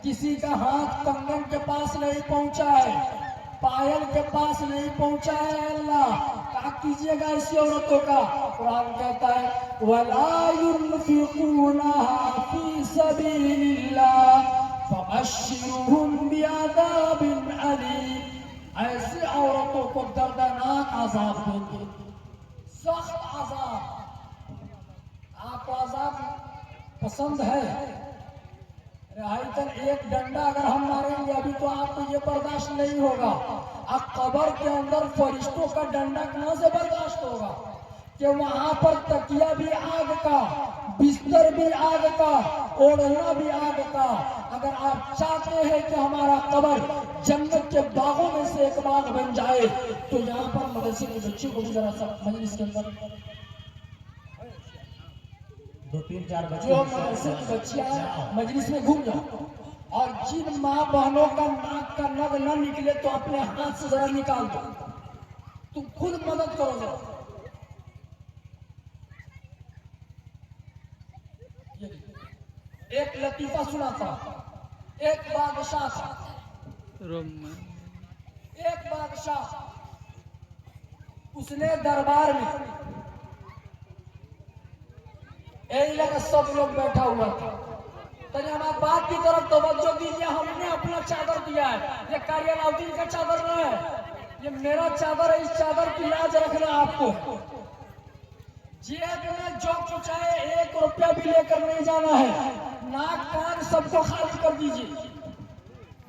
کسی کا ہاتھ کنگن کے پاس نہیں پہنچا ہے، پائل کے پاس نہیں پہنچا ہے۔ اللہ کیا کیجیے گا ایسی عورتوں کا؟ قرآن کہتا ہے وَلَا يُنْفِقُونَهَا فِي سَبِيلِ اللَّهِ فَبَشِّرْهُمْ بِعَذَابٍ أَلِيمٍ۔ ایسی عورتوں کو دردناک عذاب دیں گے، سخت عذاب۔ آپ کو عذاب پسند ہے؟ رہائی تن ایک ڈنڈا اگر ہم ماریں گے ابھی تو آپ کو یہ برداشت نہیں ہوگا، اب قبر کے اندر فرشتوں کا ڈنڈا کہاں سے برداشت ہوگا کہ وہاں پر تکیہ بھی آگ کا، بستر بھی آگ کا، اوڑھنا بھی آگ کا۔ اگر آپ چاہتے ہیں کہ ہمارا قبر جنت کے باغوں میں سے ایک باغ بن جائے تو یہاں پر مدرسے کے بچے کو بھی ذرا سا مجلس کے اندر 2-3-4 بچے جو مدرسے کی بچیاں مجلس میں گھوم جاؤ، اور جن ماں بہنوں کا ناک کا نگ نہ نکلے تو اپنے ہاتھ سے ذرا نکال دو، تم خود مدد کرو ذرا۔ ایک لطیفہ سنا تھا، ایک بادشاہ تھا، ایک بادشاہ، اس نے دربار میں یہی لگا سب لوگ بیٹھا ہوا تھا، تنی ہماری بات کی طرف توجہ دیجیے، ہم نے اپنا چادر دیا ہے، یہ کاری علاؤدین کا چادر نہ ہے، یہ میرا چادر ہے، اس چادر کی لاج رکھنا آپ کو۔ جیب میں جو کچھ ہے 1 روپیہ بھی لے کر نہیں جانا ہے، ناک کان سب کو خالی کر دیجیے۔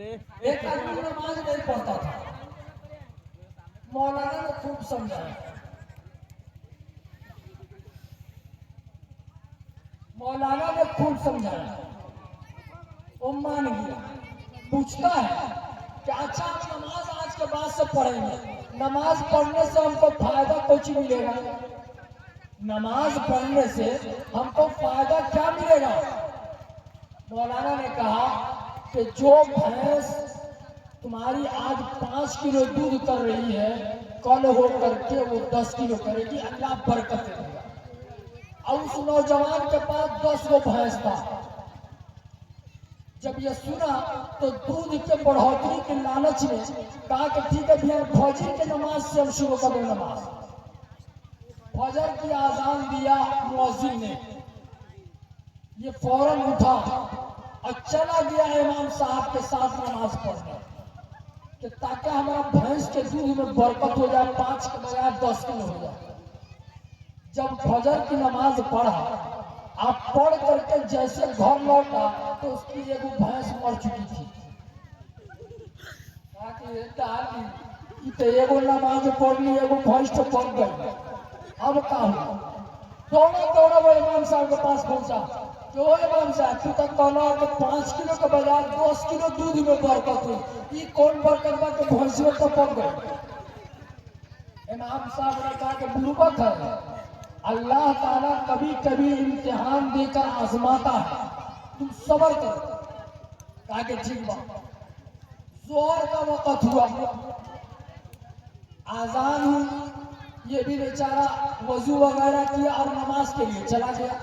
ایک آدمی نماز نہیں پڑھتا تھا، مولانا نے خوب سمجھایا، مولانا نے خوب سمجھایا، وہ مان گیا۔ پوچھتا ہے کہ اچھا ہم نماز آج کے بعد سے پڑھیں گے، نماز پڑھنے سے ہم کو فائدہ کچھ ملے گا؟ نماز پڑھنے سے ہم کو فائدہ کیا ملے گا؟ مولانا نے کہا کہ جو بھینس تمہاری آج 5 کلو دودھ کر رہی ہے، کل ہو کر کے وہ 10 کلو کرے گی، اللہ برکت دے گا۔ اور اس نوجوان کے پاس 10 گو بھینس تھا۔ جب یہ سنا تو دودھ کے بڑھوتری کے لالچ میں کہا کہ ٹھیک ہے بھیا، فجر کی نماز سے ہم شروع کر دیں نماز۔ فجر کی اذان دیا مؤذن نے، یہ فوراً اٹھا اور چلا گیا امام صاحب کے ساتھ نماز پڑھنے، کہ تاکہ ہمارا بھینس کے دودھ میں برکت ہو جائے، 5 کے بجائے 10 کلو ہو جائے۔ جب فجر کی نماز پڑھا، آپ پڑھ کر کے جیسے گھر لوٹا تو اس کی ایک بھینس مر چکی تھی۔ ایگو نماز پڑھ لی، ایگو بھینس تو پڑ گئی، اب کا ہوا؟ دوڑا وہ امام صاحب کے پاس پہنچا کہ وہ امام صاحب تو تک کہنا کہ 5 کلو کے بجائے 10 کلو دودھ میں برکت ہوئی، یہ کون برکت با کہ بھینس میں تو پڑ گئی؟ امام صاحب نے کہا کہ بروبک ہے، اللہ تعالیٰ کبھی کبھی امتحان دے کر آزماتا ہے، تم صبر کرو۔ کہا کہ ٹھیک بات۔ ظہر کا وقت ہوا، اذان ہوئی، یہ بھی بیچارہ وضو وغیرہ کیا اور نماز کے لیے چلا گیا۔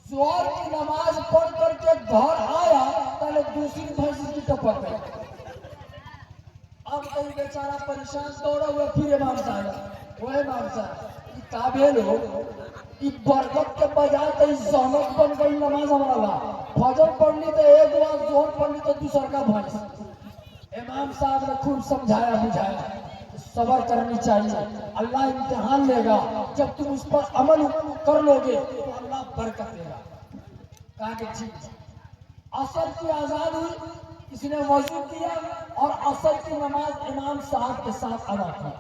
ظہر کی نماز پڑھ کر کے گھر آیا، پہلے دوسری بھینس کی ٹپک گئی۔ اب کوئی بیچارہ پریشان دوڑا ہوا پھر امام صاحب، وہ امام صاحب قابل ہو، یہ برکت کے بجائے تو زحمت بن گئی نماز ہمارا۔ فجر پڑھ لی تو ایک بار، ظہر پڑھ لی تو دوسر کا بھینس۔ امام صاحب نے خوب سمجھایا بجھایا، صبر کرنی چاہیے، اللہ امتحان لے گا، جب تم اس پر عمل کر لو گے تو اللہ برکت دے گا۔ کہا کہ ٹھیک۔ عصر کی اذان ہوئی، اس نے وضو کیا اور عصر کی نماز امام صاحب کے ساتھ ادا کی۔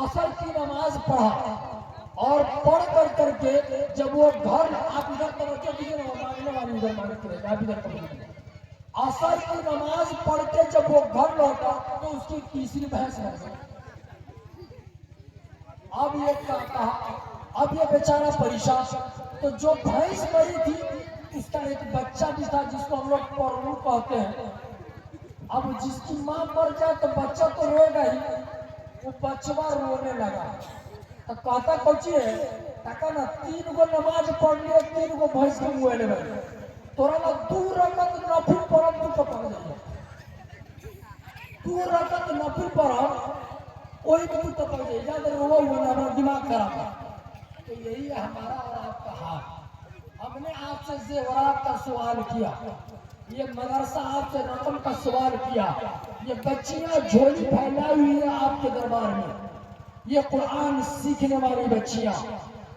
عصر کی نماز پڑھا اور پڑھ کر کے جب وہ گھر، آپ ادھر توجہ دیجیے نا، مانگنے والی ادھر مانگتے رہے، آپ ادھر توجہ دیجیے۔ عصر کی نماز پڑھ کے جب وہ گھر لوٹا تو اس کی تیسری بھینس مر گئی۔ اب یہ کہا، اب یہ بیچارہ پریشان، تو جو بھینس مری تھی اس کا ایک بچہ بھی تھا جس کو ہم لوگ پرلو کہتے ہیں۔ اب جس کی ماں مر جائے تو بچہ تو روئے گا ہی، وہ بچوا رونے لگا تو کہتا کوچی ہے، کہتا نا 3 گو نماز پڑھ لیے، 3 گو بھینس کے موئے لے گئے، تورا نا 2 رکعت نفل پڑھم تو پکڑ جائے، 2 رکعت نفل پڑھم وہی بھی تو پکڑ جائے، زیادہ روہ ہوا نا دماغ خراب ہے۔ تو یہی ہے ہمارا اور آپ کا حال۔ ہم نے آپ سے زیورات کا سوال کیا، یہ مدرسہ آپ سے رقم کا سوال کیا، یہ بچیاں جھولی پھیلائی ہوئی ہیں آپ کے دربار میں، یہ قرآن سیکھنے والی بچیاں،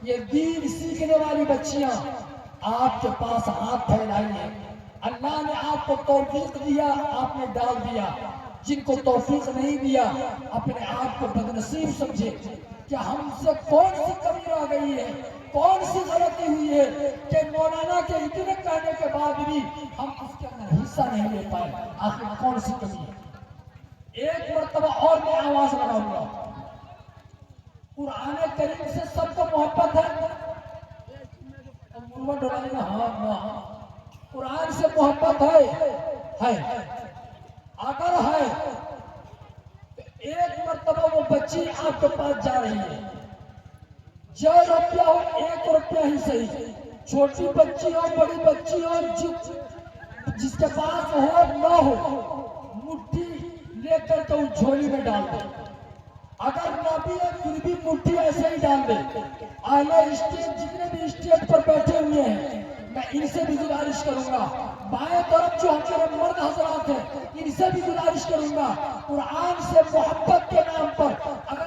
یہ دین سیکھنے والی بچیاں آپ کے پاس ہاتھ پھیلائی ہیں۔ اللہ نے آپ کو توفیق دیا، آپ نے ڈال دیا۔ جن کو توفیق نہیں دیا اپنے آپ کو بدنصیب سمجھے کہ ہم سے کون سی کمی رہ گئی ہے، کون سی غلطی ہوئی ہے کہ مولانا کے اتنے کہنے کے بعد بھی ہم اس کے اندر حصہ نہیں لے پائے، آخر کون سی کمی ہے؟ ایک مرتبہ اور میں آواز لگاؤں گا، قرآن کریم سے سب کو محبت ہے؟ ہاں، قرآن سے محبت ہے، اگر ہے تو ایک مرتبہ وہ بچی آپ کے پاس جا رہی ہے، جو روپیہ ہو 1 روپیہ ہی صحیح، چھوٹی بچی ہو بڑی بچی ہو، جس کے پاس ہو نہ ہو، مٹھی لے کر تو اس جھولی میں ڈال دے، اگر نہ بھی ہے پھر بھی مٹھی ایسے ہی ڈال دے۔ اعلیٰ اسٹیج جتنے بھی اسٹیج پر بیٹھے ہوئے ہیں میں ان سے بھی گزارش کروں گا، بائیں طرف جو ہمارے مرد حضرات ہیں ان سے بھی گزارش کروں گا، قرآن سے محبت کے نام پر اگر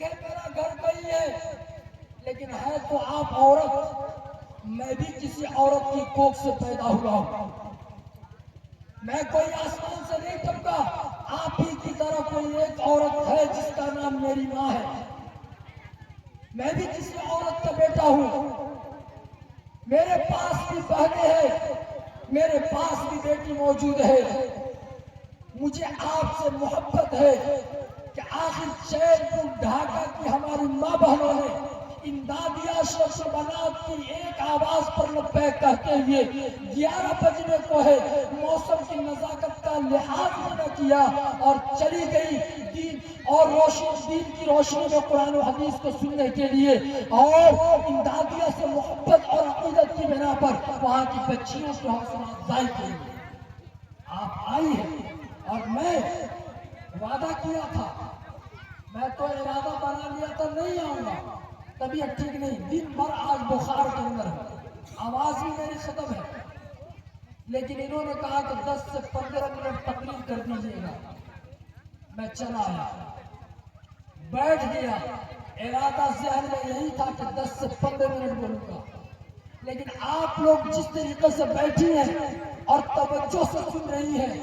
کہ میرا گھر کہیں ہے، لیکن ہے تو آپ عورت، میں بھی کسی عورت کی کوکھ سے پیدا ہوا ہوں، میں کوئی آسمان سے نہیں ٹپکا، آپ ہی کی طرح کوئی ایک عورت ہے جس کا نام میری ماں ہے، میں بھی کسی عورت کا بیٹا ہوں، میرے پاس بھی بہنیں ہیں، میرے پاس بھی بیٹی موجود ہے، مجھے آپ سے محبت ہے کہ آخر چین پور ڈھاکہ کی ہماری ماں بہنوں نے امدادیہ اشرف البنات کی ایک آواز پر لبیک کہتے ہوئے 11 بجنے کو ہے موسم کی نزاکت کا لحاظ بھی نہ کیا اور چلی گئی دین اور دین کی روشنی میں قرآن و حدیث کو سننے کے لیے، اور امدادیہ سے محبت اور عقیدت کی بنا پر وہاں کی بچیوں کی حوصلہ افزائی کے لیے آپ آئی ہیں، اور میں وعدہ کیا تھا، میں تو ارادہ بنا لیا تھا نہیں آؤں گا، طبیعت ٹھیک نہیں، دن بھر آج بخار کے اندر ہے، آواز بھی میری ختم ہے، لیکن انہوں نے کہا کہ 10 سے 15 منٹ تقریر کر دیجیے گا، میں چلا آیا، بیٹھ گیا، ارادہ ذہن میں یہی تھا کہ 10 سے 15 منٹ بولوں گا، لیکن آپ لوگ جس طریقے سے بیٹھی ہیں اور توجہ سے سن رہی ہیں،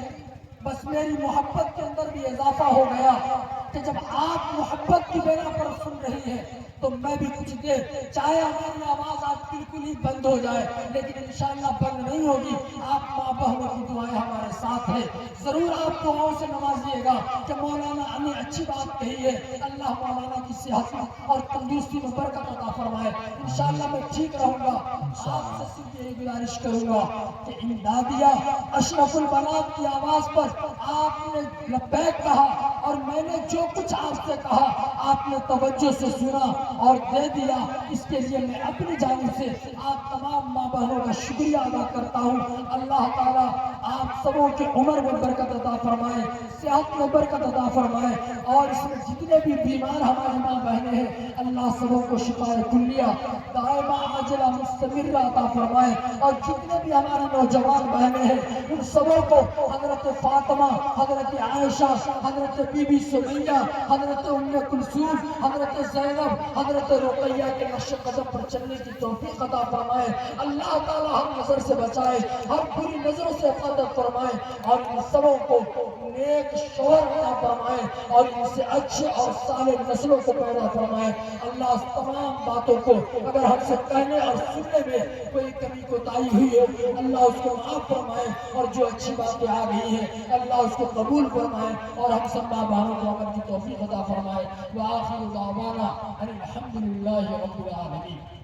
بس میری محبت کے اندر بھی اضافہ ہو گیا کہ جب آپ محبت کی بنا پر سن رہی ہیں تو میں بھی کچھ دیر، چاہے ہماری آواز آج بالکل ہی بند ہو جائے لیکن انشاءاللہ بند نہیں ہوگی، آپ ماں بہنوں کی دعائیں ہمارے ساتھ ہیں، ضرور آپ دعاؤں سے نوازیے گا کہ مولانا نے اچھی بات کہی ہے، اللہ مولانا کی صحت اور تندرستی میں برکت عطا فرمائے، انشاءاللہ میں ٹھیک رہوں گا۔ آپ سے صرف یہی گزارش کروں گا کہ امدادیہ اشرف البنات کی آواز پر آپ نے لبیک کہا اور میں نے جو کچھ آپ سے کہا آپ نے توجہ سے سنا اور دے دیا، اس کے لیے میں اپنی جانب سے آپ تمام ماں بہنوں کا شکریہ ادا کرتا ہوں۔ اللہ تعالیٰ آپ سبوں کی عمر میں برکت عطا فرمائے، صحت میں برکت عطا فرمائے، اور اس میں جتنے بھی بیمار ہماری ماں بہنیں ہیں اللہ سبوں کو شفا کلیہ دائمہ عاجلہ مستمرہ عطا فرمائے، اور جتنے بھی ہماری نوجوان بہنیں ہیں ان سبوں کو حضرت فاطمہ، حضرت عائشہ، حضرت بی بی سمیہ، حضرت ام کلثوم، حضرت زینب، حضرت رقیہ کے نقش قدم پر چلنے کی توفیق عطا فرمائے، اللہ تعالی ہر نظر سے بچائے، ہر بری نظروں سے حفاظت فرمائے، اور ان سبوں کو نیک شوہر عطا فرمائے اور ان سے اچھے اور صالح نسلوں کو پیدا فرمائے۔ اللہ اس تمام باتوں کو اگر ہم سے کہنے اور سننے میں کوئی کمی کوتاہی ہوئی ہے اللہ اس کو معاف فرمائے، اور جو اچھی باتیں آ رہی ہیں اللہ اس کو قبول فرمائے، اور ہم سب ماں بہنوں کو عمل کی توفیق عطا فرمائے۔ وآخر دعوانا ان الحمد للہ رب العالمین۔